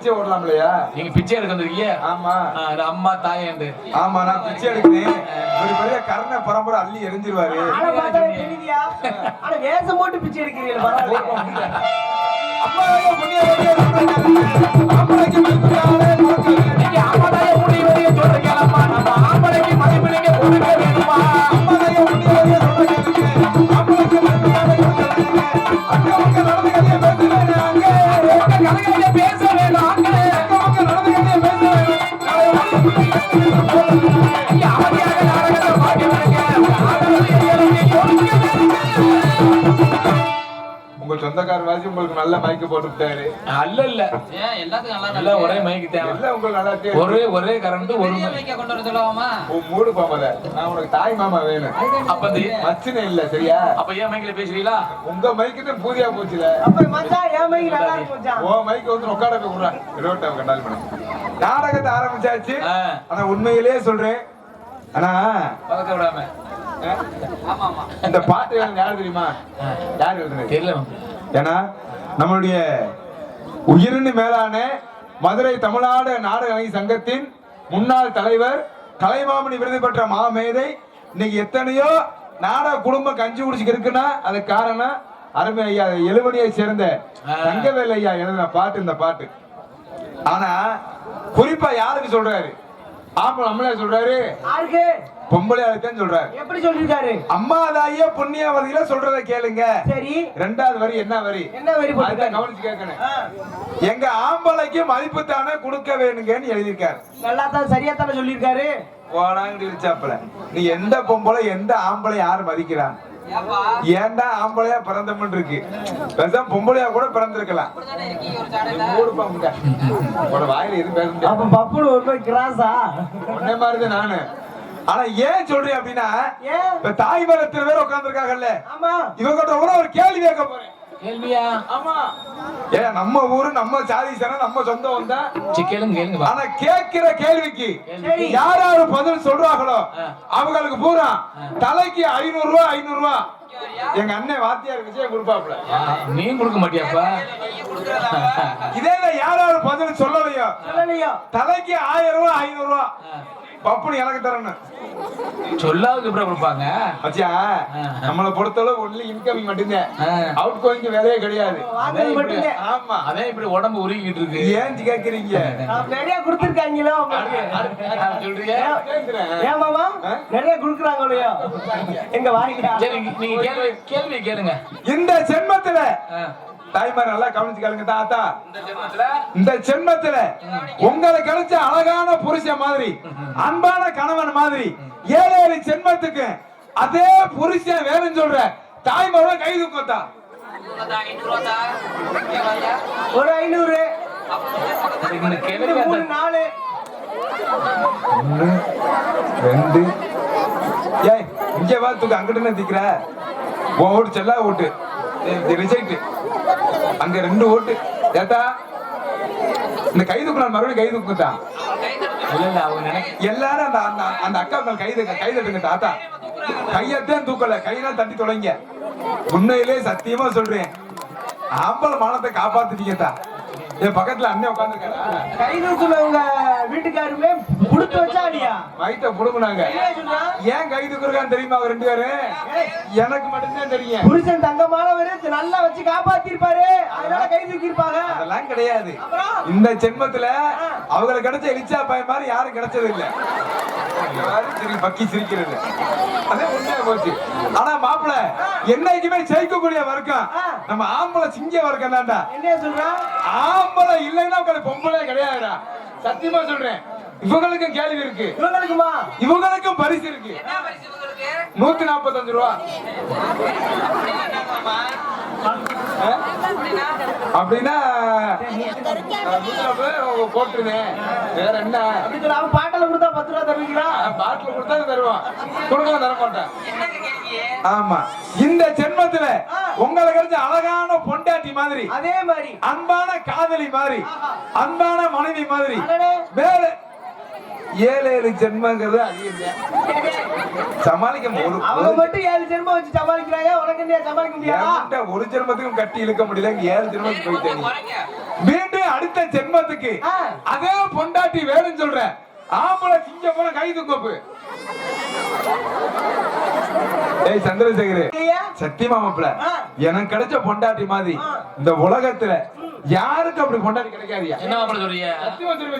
பிச்சை ஓடலாம்லையா? நீங்க பிச்சை எடுக்க வந்திருக்கீங்க? ஆமா அம்மா தாயேண்டு. ஆமா நான் பிச்சை எடுக்கிறேன். ஒரு பெரிய கர்ண பரம்பரை அள்ளி எரிஞ்சிருவாரு. ஆளை பார்த்தா தெரியுதியா? ஆனா வேஷம் போட்டு பிச்சை எடுக்கிறீங்க பரவாயில்ல. அம்மா புண்ணியவதியே ஆம்பளைக்கு மதிப்புதானே கொடுக்க வேண்டும். நீங்க அம்மாதாய புண்ணியவதியை சொல்றீங்க. நம்ம ஆம்பளைக்கு மதிப்பு நீங்க கொடுக்க வேண்டுமா? அம்மாதாய புண்ணியவதியே சொல்ல கேளுங்க. ஆம்பளைக்கு மதிப்புதானே கொடுக்க வேண்டும். அங்க உங்க நடந்து கதையை பேசுறேன். அங்க உங்க கதைகளை பேச வேண்டாம். உங்க நடந்து கதையை பேசுறேன். நீங்க அமைதியாக நாடகத்தை பார்க்க வேண்டிய உங்க சொந்தக்கார வாசி உங்களுக்கு நல்ல மைக்கு போட்டுட்டாரு. அல்ல இல்ல எல்லாத்துக்கும் நல்லா ஒரே மைக்கு தேவை. எல்லாம் உங்களுக்கு நல்லா தெரியும். ஒரே கரண்ட் ஒரு மைக்க கொண்டு வர சொல்லலாமா? மூடு போமல நான் உனக்கு தாய் மாமா வேணும். அப்ப மச்சினே இல்ல சரியா? அப்ப ஏன் மைக்ல பேசுறீங்களா? உங்க மைக்கு பூதியா போச்சுல. அப்ப மச்சான் என் மைக்கு நல்லா இருக்கு மச்சான். ஓ மைக்கு வந்து உட்கார போய் விடுறா. ரோட்டை கண்டால் பண்ணு. நாடகத்தை ஆரம்பிச்சாச்சு. ஆனா உண்மையிலேயே சொல்றேன். ஆனா பக்கத்தை விடாம இந்த பாட்டு யாரு தெரியுமா? யாரு எழுதுனது? தெரியல. ஏன்னா நம்மளுடைய உயிரினு மேலான மதுரை தமிழ்நாடு நாடக கலை சங்கத்தின் முன்னாள் தலைவர் கலைமாமணி விருது பெற்ற மாமேதை இன்னைக்கு எத்தனையோ நாடக குடும்பம் கஞ்சி குடிச்சு இருக்குன்னா அது காரணம் அருமை ஐயா எழுவணியை சேர்ந்த தங்கவேல் ஐயா எழுதின பாட்டு இந்த பாட்டு. ஆனா குறிப்பா யாருக்கு சொல்றாரு? ஆம்பளை அம்மளே சொல்றாரு. யாருக்கு? பொம்பளை ஆளுக்குன்னு சொல்றாரு. எப்படி சொல்லிருக்காரு? அம்மாதாயே புண்ணியவதியில சொல்றத கேளுங்க. சரி. ரெண்டாவது வரி என்ன வரி? என்ன வரி போட்டுருக்காரு? கவனிச்சு கேட்கணும். எங்க ஆம்பளைக்கு மதிப்பு தானே கொடுக்க வேணுங்கன்னு எழுதியிருக்காரு. நல்லா தான் சரியா தானே சொல்லிருக்காரு. போனாங்கடி இருச்சாப்புல. நீ எந்த பொம்பளை எந்த ஆம்பளை யாரு மதிக்கிறான்? ஏன்டா ஆம்பளையா பிறந்தமன் இருக்கு. பேசாம பொம்பளையா கூட பிறந்திருக்கலாம். வாயில எதுவும் பேச முடியாது. அப்ப பப்புனு ஒரு போய் கிராஸா ஒன்னே மாதிரிதான் நானு. ஆனா ஏன் சொல்றேன் அப்படின்னா இப்ப தாய் மரத்துல பேர் உட்கார்ந்துருக்காங்கல்ல. ஆமா. இவங்க ஒரு கேள்வி கேட்க போறேன். கேள்வியா? ஆமா. ஏன் நம்ம ஊரு நம்ம சாதி சனம் நம்ம சொந்தம் வந்தா கேளுங்க. ஆனா கேட்கிற கேள்விக்கு யார் யாரு பதில் சொல்றாங்களோ அவங்களுக்கு பூரா தலைக்கு 500 ரூபாய் 500 ரூபாய் எங்க அண்ணன் வாத்தியார் விஜய் கொடுப்பாப்ல. நீ கொடுக்க மாட்டியாப்பா? இதே யார் யாரு பதில் சொல்லலையோ தலைக்கு 1000 ரூபாய் 500 ரூபாய் பப்புனு எனக்கு தரணும். சொல்லாதுக்கு அப்புறம் கொடுப்பாங்க. அச்சியா நம்மளை பொறுத்தளவு ஒன்லி இன்கமிங் மட்டும்தான். அவுட் கோயிங் வேலையே கிடையாது. ஆமா. அதே இப்படி உடம்பு உருகிட்டு இருக்கு. ஏன் கேக்குறீங்க? நிறைய கொடுத்திருக்காங்களோ சொல்றீங்க? ஏன் மாமா நிறைய கொடுக்குறாங்களோ எங்க வாங்கிக்க. சரி நீங்க கேள்வி கேளுங்க. இந்த ஜென்மத்துல தாய்மார் நல்லா கவனிச்சு கேளுங்க. தாத்தா இந்த ஜென்மத்துல உங்களை கிடைச்ச அழகான புருஷன் மாதிரி அன்பான கணவன் மாதிரி 7 ஜென்மத்துக்கு அதே புருஷன் வேணும்னு சொல்ற தாய்மாரோட கை தூக்கத்தா ஒரு 500 கேளுங்க. 3 4 1 2 ஏய் இங்க வா தூக்கு அங்கிட்டு திக்கிற உன் ஓட்டு செல்லா ஓட்டு ரிஜெக்ட் அங்க 2 ஓட்டு ஏத்தா இந்த கை தூக்கலாம் மறுபடியும் கை தூக்குதான் எல்லாரும் அந்த அக்காக்கள் கை தட்டுங்க தாத்தா கையத்தான் தூக்கல கையெல்லாம் தட்டி தொலைங்க. உண்மையிலே சத்தியமா சொல்றேன் ஆம்பளை மானத்தை காப்பாத்துட்டீங்கத்தா. என் பக்கத்துல அண்ணன் உட்காந்துருக்காரா கை தூக்குனவங்க வீட்டுக்காருமே குடுத்து வச்சா அடியா மைட்ட புடுங்குனாங்க. ஏன் கை தூக்குறான்னு தெரியுமா? அவர் 2 பேரும் எனக்கு மட்டும்தான் தெரியும். புருஷன் தங்கமானவரு நல்லா வச்சு காப்பாத்தி இருப்பாரு அதனால கை தூக்கி இருப்பாங்க. அதெல்லாம் கிடையாது. இந்த ஜென்மத்துல அவங்களுக்கு கிடைச்ச எலிச்சா பையன் மாதிரி யாரும் கிடைச்சது இல்ல. பக்கி சிரிக்கிறது அதே உண்மையா போச்சு. ஆனா மாப்பிள்ள என்னைக்குமே ஜெயிக்கக்கூடிய வர்க்கம் நம்ம ஆம்பளை சிங்க வர்க்கம் தான்டா. என்ன சொல்றா? ஆம்பளை இல்லைன்னா பொம்பளை கிடையாதுடா. சத்தியமா சொல்றேன். இவங்களுக்கும் கேள்வி இருக்கு. இவங்களுக்குமா? இவங்களுக்கும் பரிசு இருக்கு. 145 ரூபா. அப்படின்னா போட்டுருந்தேன். வேற என்ன? அவன் பாட்டில கொடுத்தா 10 ரூபா தருவீங்களா? பாட்டில கொடுத்தா தருவான். கொடுக்க தர மாட்டேன். ஆமா. இந்த ஜென்மத்துல உங்களுக்கு கிடைச்ச அழகான பொண்டாட்டி மாதிரி அதே மாதிரி அன்பான காதலி மாதிரி அன்பான மனைவி மாதிரி வேற 7 ஜென்மங்கிறது அதிகம் சமாளிக்க அவங்க மட்டும் 7 ஜென்மம் வச்சு சமாளிக்கிறாங்க, உனக்கு என்ன சமாளிக்க முடியாதா? ஒரு ஜென்மத்துக்கும் கட்டி இழுக்க முடியல, 7 ஜென்மத்துக்கு போயிட்டேன். மீண்டும் அடுத்த ஜென்மத்துக்கு அதே பொண்டாட்டி வேணும்னு சொல்ற ஆம்பளை சிங்க போல கை தூக்கப்பு. ஏய் சந்திரசேகர், சத்தியமா மாப்பிள, எனக்கு கிடைச்ச பொண்டாட்டி மாதிரி இந்த உலகத்துல யாருக்கு அப்படி பொண்டாட்டி கிடைக்காதியா? என்ன மாப்பிள்ள சொல்றீங்க? சத்தியமா தெரியுமா?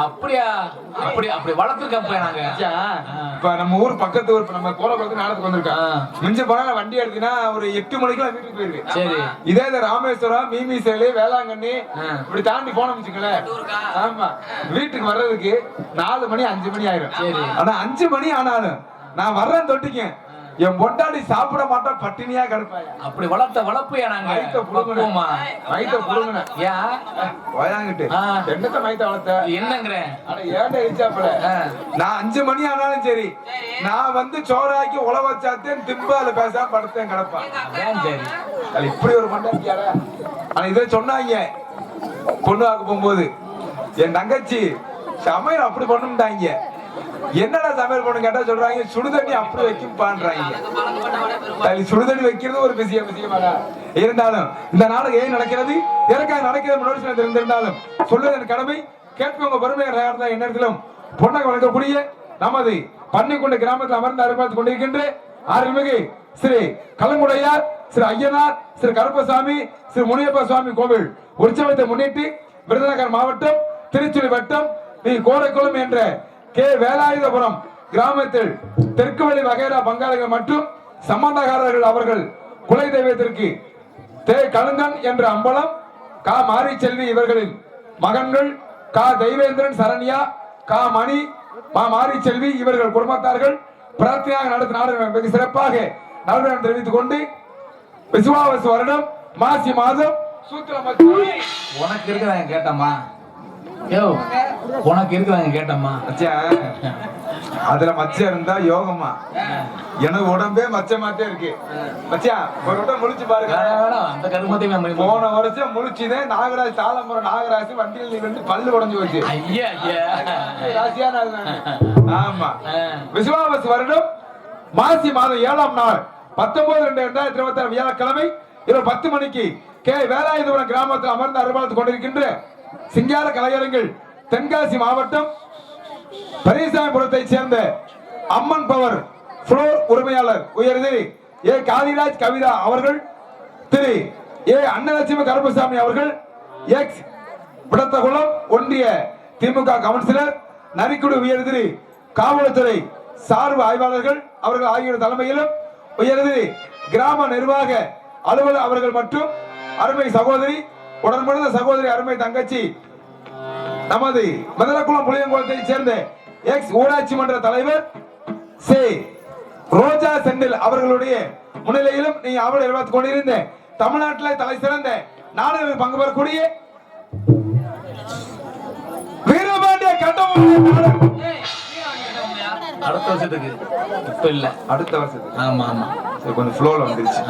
அப்படியா? அப்படி வளர்த்துருக்க நாங்க. இப்ப நம்ம ஊர் பக்கத்து ஊர் நம்ம கோல பக்கத்து நாடத்துக்கு வந்திருக்கோம். மிஞ்ச போனா வண்டி எடுத்தீங்கன்னா ஒரு 8 மணிக்கெல்லாம் வீட்டுக்கு போயிருக்கு. சரி. இதே இந்த ராமேஸ்வரம், மீமி சேலு, வேளாங்கண்ணி இப்படி தாண்டி போனோம் வச்சுக்கல, ஆமா வீட்டுக்கு வர்றதுக்கு 4 மணி 5 மணி ஆயிரும். ஆனா 5 மணி ஆனாலும் நான் வர்றேன் தொட்டிக்கேன், என் பொண்டாடி சாப்பிட மாட்டோம், பட்டினியா கிடப்பாயா. அப்படி வளர்த்த வளர்ப்பு நாங்க. மைத்த புடுங்கன என்னத்த மைத்த வளர்த்த என்னங்கிறேன்? ஏன்டா இடிச்சாப்பல. நான் 5 மணி ஆனாலும் சரி, நான் வந்து சோறாக்கி உழ வச்சாத்தேன் திம்பால பேசாம படுத்தேன் கிடப்பான். சரி, இப்படி ஒரு பொண்டாட்டியாரா? ஆனா இதை சொன்னாங்க பொண்ணு வாக்க போகும்போது, என் தங்கச்சி சமையல் அப்படி பண்ணுட்டாங்க. என்னடா சமையல் பண்ணு கேட்டா சொல்றாங்க, சுடுதண்ணி அப்படி வைக்கும் பான்றாங்க. சுடுதண்ணி வைக்கிறது ஒரு விஷயமாடா. இருந்தாலும் இந்த நாடகம் ஏன் நடக்கிறது, எதற்காக நடக்கிறது முன்னாடி தெரிந்திருந்தாலும் சொல்லுவது என் கடமை. கேட்பவங்க பெருமையாக எண்ணத்திலும் பொண்ணாக வளர்க்கக்கூடிய நமது பன்னிக்குண்டு கிராமத்தில் அமர்ந்து அருமாத்து கொண்டிருக்கின்ற அருள்மிகு ஸ்ரீ கலங்குடையார், ஸ்ரீ ஐயனார், ஸ்ரீ கருப்பசாமி, ஸ்ரீ முனியப்ப சுவாமி கோவில் உற்சவத்தை முன்னிட்டு விருதுநகர் மாவட்டம் திருச்சுழி வட்டம் கோடைக்குளம் என்ற கே வேலாயுதபுரம் கிராமத்தில் தெற்கு வழி வகைரா பங்காளிகள் மற்றும் சம்பந்தக்காரர்கள் அவர்கள் குலை தெய்வத்திற்கு தே கலுங்கன் என்ற அம்பலம், கா மாரி செல்வி இவர்களின் மகன்கள் கா தெய்வேந்திரன், சரண்யா, கா மணி, மா மாரி செல்வி இவர்கள் குடும்பத்தார்கள் பிரார்த்தனையாக நடத்த நாடு மிக சிறப்பாக நல்வரம் தெரிவித்துக் கொண்டு விசுவாவசு வருடம் மாசி மாதம் சூத்திரம் உனக்கு இருக்கிறாங்க கேட்டம்மா. யோ, உனக்கு இருக்கிறாங்க கேட்டம்மா. அதுல மச்சம் இருந்தா யோகமா, எனக்கு உடம்பே மச்சமாத்தே இருக்கு. மச்சான் ஒரு விட முழிச்சு பாருங்க. அந்த கருமத்தையும் போன வருஷம் முழிச்சுதான் நாகராஜ், தாளம்பரம் நாகராஜ் வண்டியில் வந்து பல்லு உடஞ்சு வச்சு. ஐயா ராசியான ஆமா. விசுவாவசு வருடம் மாசி மாதம் 7ஆம் நாள் 19/2/2026 வியாழக்கிழமை இரவு 10 மணிக்கு கே வேலாயுதபுரம் கிராமத்தில் அமர்ந்து அருள்பாலித்துக் கொண்டிருக்கின்ற சிங்கார கலைஞர்கள் தென்காசி மாவட்டம் பரிசாயபுரத்தை சேர்ந்த அம்மன் பவர் புளோர் உரிமையாளர் உயர்திரு ஏ காளிராஜ் கவிதா அவர்கள், திரு ஏ அன்னலட்சுமி கருப்பசாமி அவர்கள், எக்ஸ் விடத்தகுளம் ஒன்றிய திமுக கவுன்சிலர், நரிக்குடி உயர்திரு காவல்துறை சார்பு ஆய்வாளர்கள் அவர்கள் ஆகியோர் தலைமையிலும் உயர்திரு கிராம நிர்வாக அலுவலர் அவர்கள் மற்றும் அருமை சகோதரி, உடன்பிறந்த சகோதரி, அருமை தங்கச்சி, நமது மதலக்குளம் புளியங்குளத்தை சேர்ந்த எக்ஸ் ஊராட்சி மன்ற தலைவர் சே ரோஜா செந்தில் அவர்களுடைய முன்னிலையிலும் நீ அவளை எதிர்பார்த்து கொண்டிருந்த தமிழ்நாட்டில் தலை சிறந்த நாடுகளில் பங்கு பெறக்கூடிய வீரபாண்டிய கட்டம் அடுத்த வருஷத்துக்கு இப்ப இல்ல, அடுத்த வருஷத்துக்கு. ஆமா ஆமா, கொஞ்சம் ஃப்ளோல வந்துருச்சு.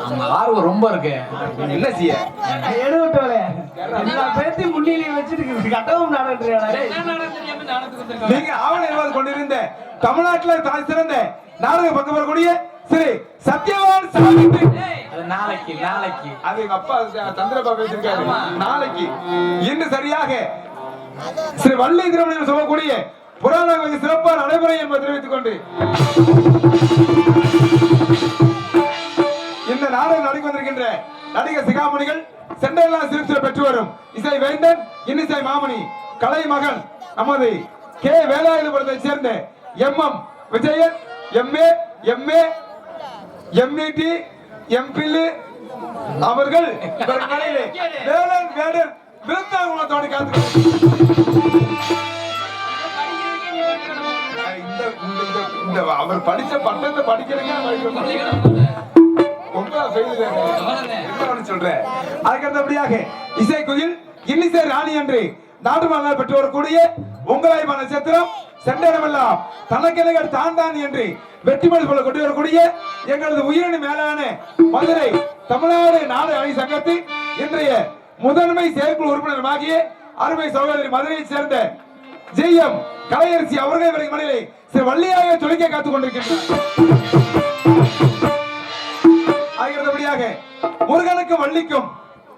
அவங்க ஆர்வம் ரொம்ப இருக்கு. என்ன செய்ய எல்லா பேர்த்தையும் முன்னிலையை வச்சுட்டு கட்டவும் நீங்க ஆவண எதிர்பார்த்து கொண்டிருந்த தமிழ்நாட்டில் தலை சிறந்த நாடக பங்கு பெறக்கூடிய ஸ்ரீ சத்யவான் சாவித்ரி. நாளைக்கு அது எங்க அப்பா சந்திரபாபு பேசியிருக்காரு. நாளைக்கு இன்று சரியாக ஸ்ரீ வள்ளி திருமணம் சொல்லக்கூடிய புராண சிறப்பான நடைமுறை என்பதை தெரிவித்துக் கொண்டு இந்த நாடகம் நடந்து வந்திருக்கின்ற நடிகர் சிகாமணிகள் சென்டர்லா சிறுசில பெற்று வரும் இசை வேந்தன், இன்னிசை மாமணி, கலை மகன் நமது கே வேலாயுதபுரத்தை சேர்ந்த MM Vijayan, MA, MA, MET, MPhil அவர்கள் வேலன் வேடன் விருந்தாங்குளத்தோடு அவர் படிச்ச பட்டத்தை படிக்கிறதுக்கு சொல்றேன். அதுக்கடுத்தபடியாக இசைக்குயில் இன்னிசை ராணி என்று நாடு மன்னர் பெற்று வரக்கூடிய உங்களாய்மா நட்சத்திரம் சென்றடமெல்லாம் தனக்கிளைகள் தான் என்று வெற்றிமொழி போல கொண்டு வரக்கூடிய எங்களது உயிரணி மேலான மதுரை தமிழ்நாடு நாடு அணி சங்கத்தின் இன்றைய முதன்மை செயற்குழு உறுப்பினருமாகிய அருமை சகோதரி மதுரையை சேர்ந்த ஜெயம் கலையரசி அவர்கள் இவருக்கு மனையிலே சிறு வள்ளியாக துளைக்க காத்துக் கொண்டிருக்கின்றார். ஆகிறபடியாக முருகனுக்கு வள்ளிக்கும்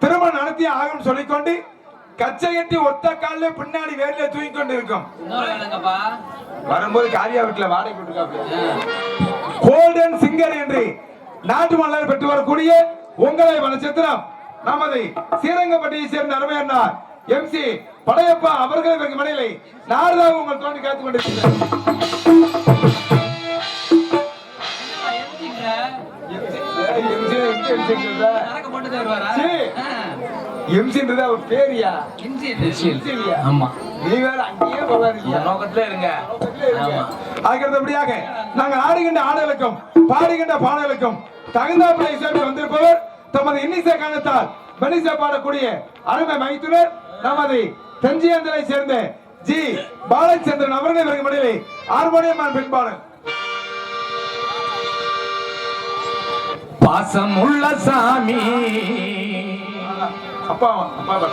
திருமணம் நடத்திய ஆகும் சொல்லிக்கொண்டு கச்சை கட்டி ஒத்த காலில பின்னாடி வேலையில தூங்கி கொண்டு இருக்கும். வரும்போது காரியா வீட்டுல வாடகை கொடுக்க கோல்டன் சிங்கர் என்று நாட்டு மலர் பெற்று வரக்கூடிய உங்களை நட்சத்திரம் நமது ஸ்ரீரங்கப்பட்டியை சேர்ந்த அருமையன்னார் MC படையப்பா அவர்கள் இவருக்கு மனையிலே நாரதாக உங்கள் தோண்டி காத்துக் கொண்டிருக்கிறார். நாங்கள் ஆடுகின்ற ஆடலுக்கும் பாடுகின்ற பாடலுக்கும் தகுந்தாப்பிள்ளை சேர்ந்து வந்திருப்பவர் தமது இன்னிசை காரணத்தால் மனித பாடக்கூடிய அருமை மைத்துனர் நமது தெஞ்சியந்தரை சேர்ந்த ஜி பாலச்சந்திரன் அவர்கள் இவருக்கு மடியிலே ஹார்மோனியம் பெண்பாளர். பாசம் உள்ள சாமி அப்பா அப்பா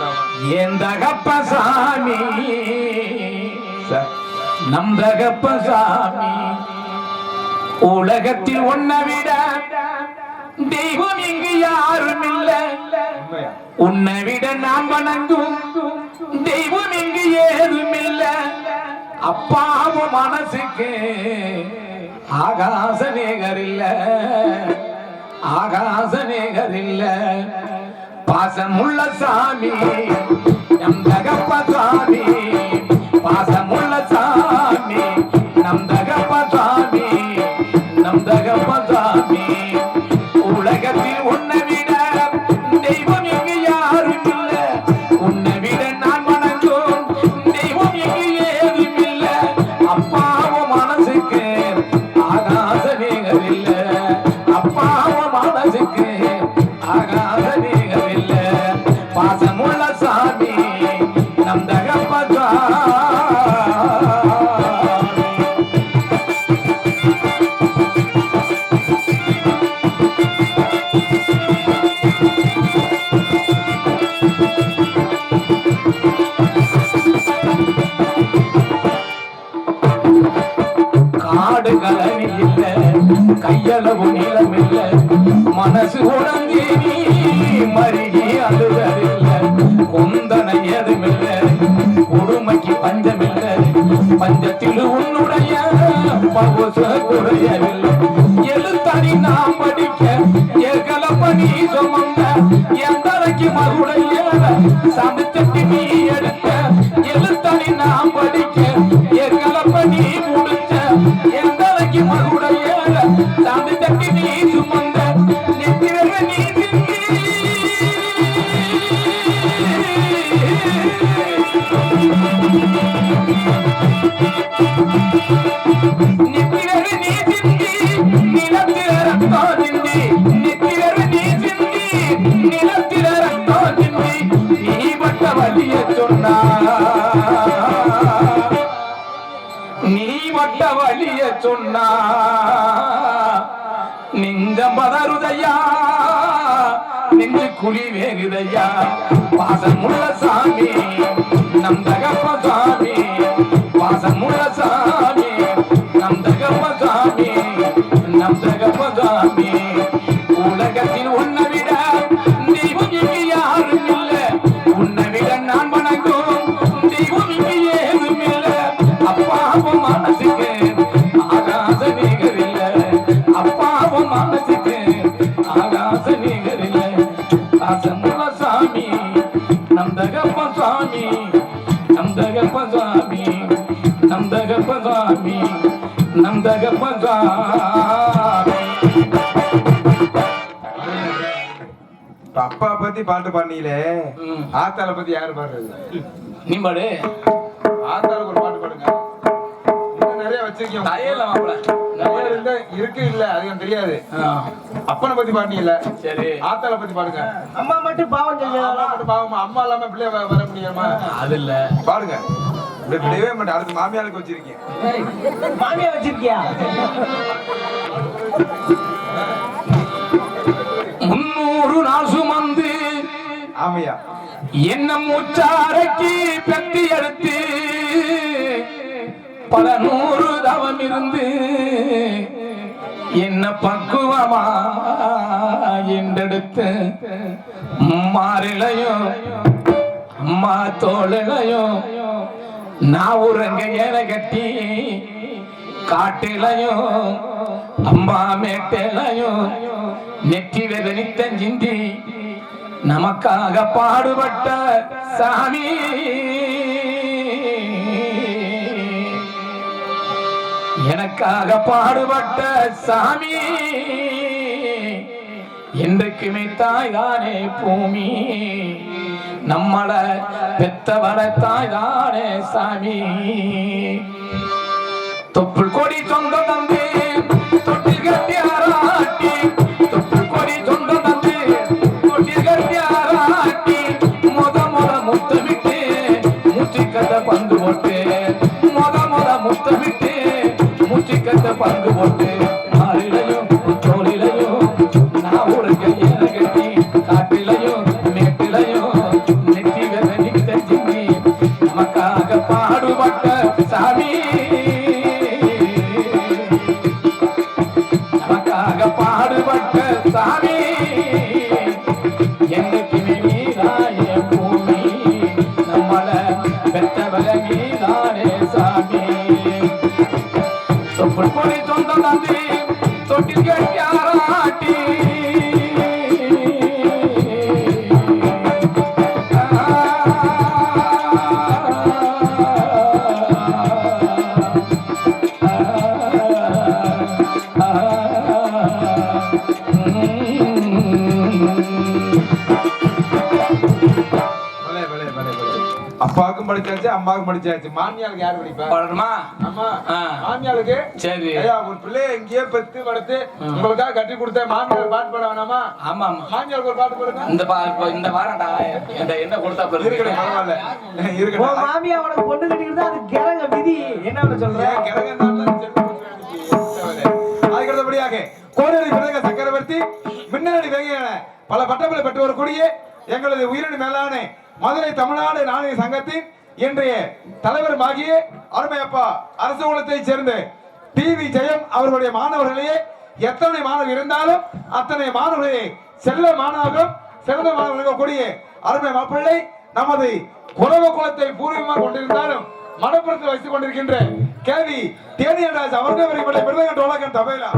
எந்தகப்ப சாமி நந்தகப்ப சாமி உலகத்தில் ஒன்ன விட தெய்வம் இங்கு யாரும் இல்ல உன்னை விட நாம் வணங்கும் தெய்வம் இங்கு ஏதும் இல்ல அப்பாவும் மனசுக்கு ஆகாச நேகர் இல்ல ஆகாச நேகர் இல்ல பாசமுள்ள சாமி நம் தகப்ப சாமி பாசமுள்ள சாமி நம் தகப்ப சாமி நம் தகப்ப சாமி உலகத்தில் உன்னை விட தெய்வம் இங்கு யாரும் இல்ல உன்னை விட நான் வணங்கும் தெய்வம் இங்கு ஏதும் இல்ல அப்பாவும் மனசுக்கு ஆகாச நேகர் இல்ல அப்பாவும் மனசுக்கு ஆகாச நேகர் இல்ல பாசமுள்ள சாமி நம் தகப்ப சாமி. காடு கலனி இல்ல கையளவு நிலம் இல்ல மனசு உணர்ந்தே நீ மருகி அழுதறில்ல கொந்தனை எதுமில்ல கொடுமைக்கு பஞ்சமில்ல பஞ்சத்தில் உன்னுடைய பகுச குறையவில்லை எழுத்தறி நாம் படிக்க ஏகலப்பணி சுமந்த எந்தரைக்கு மகுடைய சமைத்தட்டி நீ எடுக்க எழுத்தறி நாம் படிக்க ஏகலப்பணி முடிச்ச எந்தரைக்கு மகுடைய சமைத்தட்டி நீ சுமந்த நெத்திரக நீ நித்திரகு நீ சிந்தி நிலத்தில ரத்தோ சிந்தி நித்திரகு நீ சிந்தி நிலத்தில ரத்தோ சிந்தி நீ பட்ட வலிய சொன்னா நீ பட்ட வலிய சொன்னா நெஞ்சம் பதறுதையா நெஞ்சு குழி வேகுதையா பாசமுள்ள சாமி நம் தகப்ப சாமி பாசமுள்ள சாமி நம் தகப்ப சாமி நம் தகப்ப சாமி உலகத்தில் உன்னை விட தெய்வம் இங்கு யாரும் இல்ல உன்னை விட நான் வணங்கும் தெய்வம் இங்கு ஏதும் இல்ல அப்பாவும் மனசுக்கு ஆகாச நிகர் இல்ல அப்பாவும் மனசுக்கு ஆகாச நிகர் இல்ல பாசமுள்ள சாமி நம் தகப்ப சாமி நம் தகப்ப சாமி நம் தகப்ப சாமி நம் தகப்ப சாமி. அப்பா பத்தி பாட்டு பாடுனீங்களே ஆத்தால பத்தி யாரு பாடுறது? நீ பாடு ஆத்தாளுக்கு ஒரு பாட்டு பாடுங்க. இன்னும் நிறைய வச்சிருக்கீங்க. தயல மாப்பிள நிறைய இருந்தா இருக்கு இல்ல அது எனக்கு தெரியாது. அப்பனை பத்தி பாடுனீங்கல்ல, சரி ஆத்தால பத்தி பாடுங்க. அம்மா மட்டும் பாவம் அம்மா மட்டும் பாவமா, அம்மா இல்லாம பிள்ளை வர முடியுமா? அது இல்ல பாடுங்க. விடவே மாட்டேன். அடுத்து மாமியாருக்கு வச்சிருக்கீங்க. மாமியா வச்சிருக்கியா? 300 நாள் சுமந்து ஆமையா என்ன மூச்சாரைக்கு பெத்தி எடுத்து பல நூறு தவம் இருந்து என்ன பக்குவமா என்றெடுத்து மாறிலையும் அம்மா தோளிலையும் நான் உறங்க ஏற கட்டி காட்டிலையும் அம்மா மேட்டிலையும் நெற்றி வெதனி தஞ்சிந்தி நமக்காக பாடுபட்ட சாமி எனக்காக பாடுபட்ட சாமி என்றைக்குமே தாய்தானே பூமி நம்மள பெத்தவள தாய்தானே சாமி தொப்புள் கொடி சொந்த தந்து தொட்டில் கட்டி ஆராட்டி தொப்புள் கொடி சொந்த தந்து தொட்டில் கட்டி ஆராட்டி முத முத்தமிட்டு மூச்சிக்கட்ட பங்கு போட்டு முத முத்தமிட்டு மூச்சிக்கட்ட பங்கு போட்டு மாறிலையும் தோளிலையும் நான் ஒரு கையில கட்டி காட்டிலையும் மேட்டிலையும் நெற்றி வெதனி தஞ்சிங்கி நமக்காக பாடுபட்ட சாமி நமக்காக பாடுபட்ட சாமி என்னைக்குமே நீதாய பூமி நம்மள பெற்றவள நீதானே சாமி தொப்புள் கொடி சொந்த தந்தி தொட்டில் கட்டி ஆராட்டி அப்பாவுக்கும் படிச்சாச்சு அம்மாவுக்கும் படிச்சாச்சு மாமியாளுக்கு யாரு படிப்பா பாடணுமா ஆமா ஆ. மாமியாளுக்கு சரி ஐயா ஒரு பிள்ளை எங்கேயே பெத்து வளர்த்து உங்களுக்காக கட்டி கொடுத்த மாமியார் பாட்டு பாட வேணாமா ஆமா ஆமா மாமியாருக்கு ஒரு பாட்டு பாடுங்க இந்த வாரம்டா என்ன கொடுத்தா இருக்கட்டும் பரவாயில்ல உன் இருக்கட்டும் மாமியா உனக்கு பொண்ணு கட்டிக்கிறது அது கிழங்க விதி என்ன சொல்ற ஏன் கிழங்கன்னாலும் செல்வ அதுக்கடுத்தபடியாக கோடரி பிறகு சக்கரவர்த்தி மின்னடி வேகையான பல பட்டங்களை பெற்று வரக்கூடிய எங்களது உயிரினி மேலான மதுரை தமிழ்நாடு நாணய சங்கத்தின் இன்றைய தலைவருமாகிய அருமையப்பா அரசு குலத்தைச் சேர்ந்த டிவி ஜெயம் அவர்களுடைய மாணவர்களே எத்தனை மாணவர்கள் இருந்தாலும் அத்தனை மாணவர்களே செல்ல மாணவர்களும் சிறந்த மாணவர்கள் கூடிய அருமை மாப்பிள்ளை நமது குறவ குலத்தை பூர்வமாக கொண்டிருந்தாலும் மடப்புறத்தில் வைத்துக் கொண்டிருக்கின்ற கேவி தேனியராஜ் அவர்கள் விருதுகள் டோலகன் தபைலா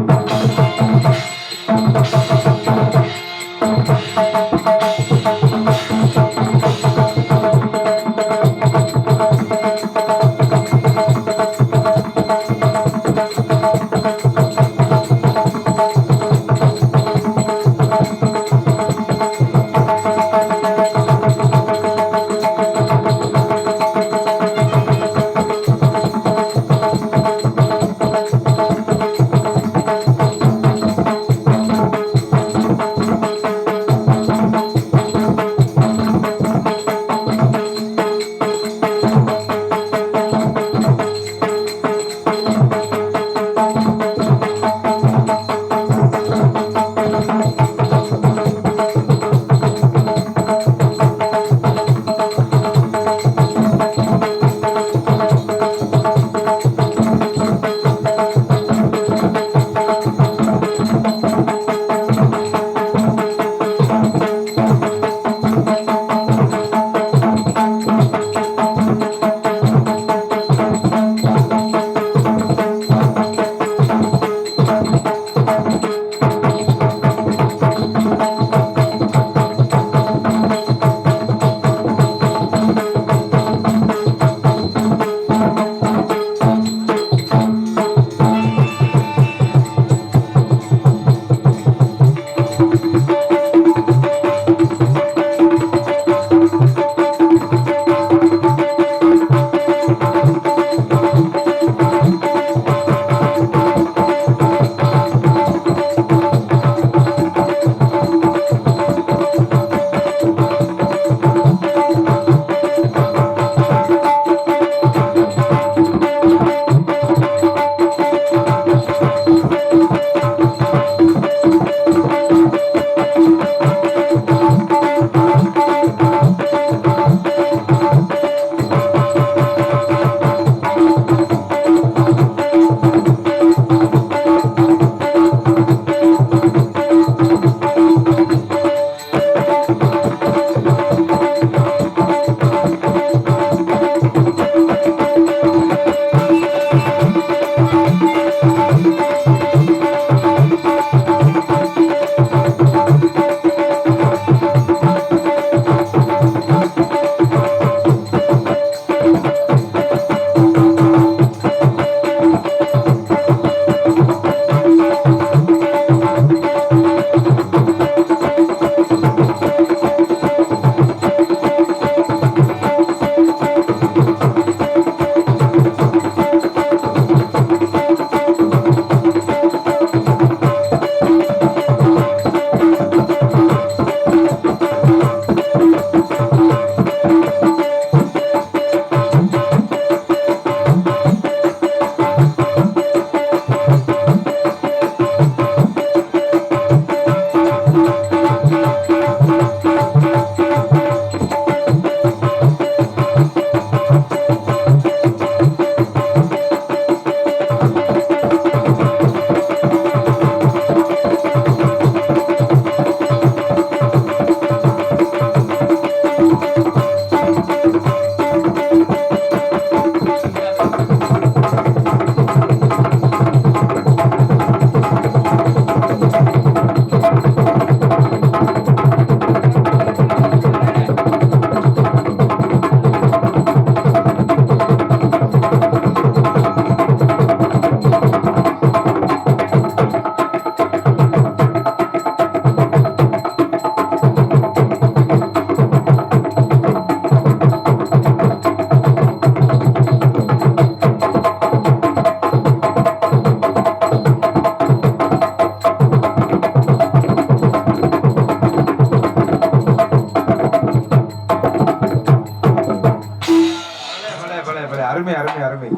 அருமை அருமை அருமை.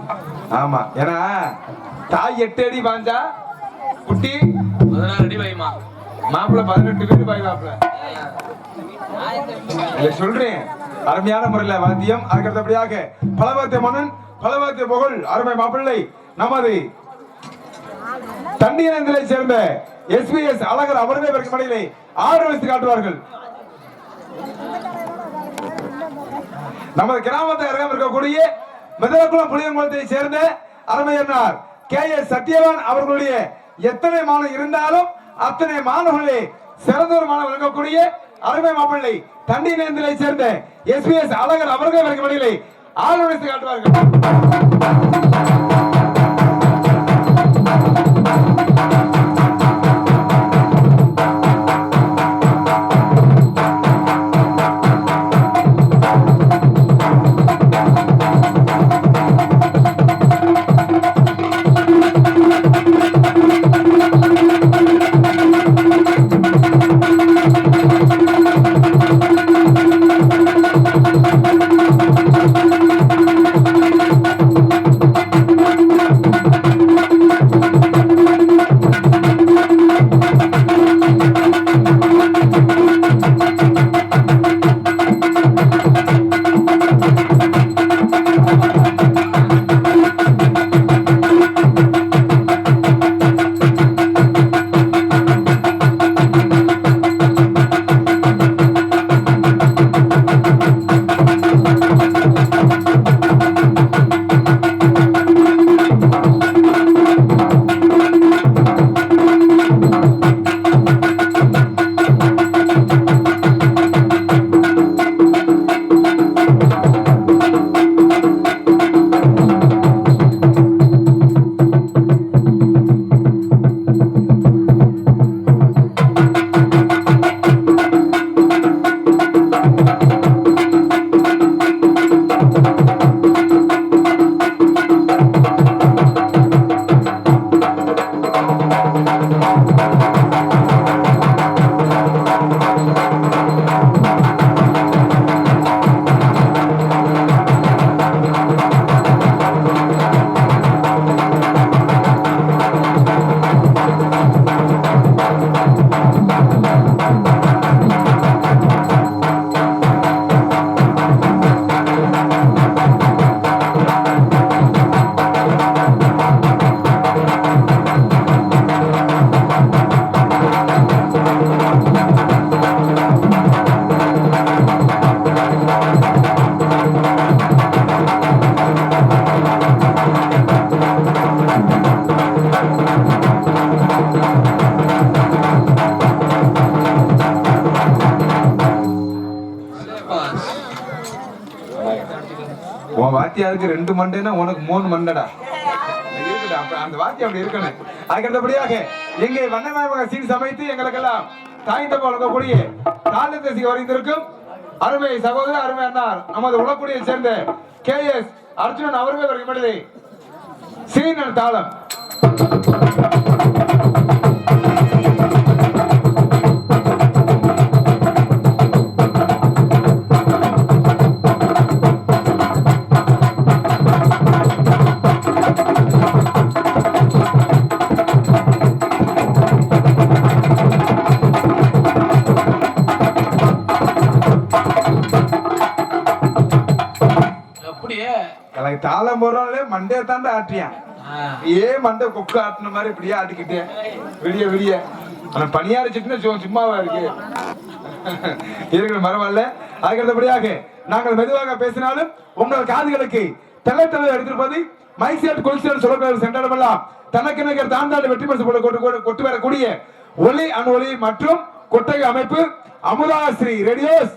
ஆமா, ஏன்னா தாய் 8 அடி பாஞ்சா குட்டி 16 அடி பாயுமா, மாப்பிள்ள 18 பேர் பாய் மாப்பிள்ள. சொல்றேன், அருமையான முறையில வாத்தியம். அதுக்கடுத்தபடியாக பலவாத்திய மன்னன், பலவாத்திய புகழ் அருமை மாப்பிள்ளை நமது தண்ணீரை சேர்ந்த SBS அழகர் அவர்களே மடையிலே ஆர்வலித்து காட்டுவார்கள். நமது கிராமத்தை அருகாமல் இருக்கக்கூடிய மெதலக்குளம் புளியங்குளத்தை சேர்ந்த அருமையன்னார் KS சத்யவான் அவர்களுடைய எத்தனை மாணவர்கள் இருந்தாலும் அத்தனை மாணவர்களே சிறந்தோர் மாணவர் இருக்கக்கூடிய அருமை மாப்பிள்ளை தண்டி நேர்ந்தலை சேர்ந்த SBS அழகர் அவர்கள் மடையிலே ஆர்வலித்து காட்டுவார்கள். வாத்தியாருக்கு 2 மண்டைனா உனக்கு 3 மண்டடா. அந்த வாத்தியம் அப்படி இருக்கணும். அதுக்கடுத்தபடியாக எங்கே வண்ணமய சீன் சமைத்து எங்களுக்கெல்லாம் தாய்ந்த வழங்கக்கூடிய தாளத்தை வரைந்திருக்கும் அருமை சகோதரர் அருமை அண்ணார் நமது உளக்குடியை சேர்ந்த KS அர்ஜுனன் அவர்கள் வருகிறது. சீனன் தாளம். அவன் தாளம் போடுறாலே மண்டே தாண்டா ஆட்டியான் மண்டை கொக்கு ஆட்டின மாதிரி இப்படியே ஆட்டிக்கிட்டேன் விடிய விடிய ஆனா பணியாரிச்சுட்டுன்னு சும்மாவா இருக்கு இருக்கிற பரவாயில்ல. அதுக்கடுத்தபடியாக நாங்கள் மெதுவாக பேசினாலும் உங்கள் காதுகளுக்கு தெல்ல தெல்ல எடுத்திருப்பது மைசேட் கொல்சேட் சொல்லக்கூடிய சென்றாடமெல்லாம் தனக்கு நிகர் தாண்டாடு வெற்றி பரிசு போல கொட்டு வரக்கூடிய ஒலி அணு மற்றும் கொட்டகை அமைப்பு அமுதா ஸ்ரீ ரேடியோஸ்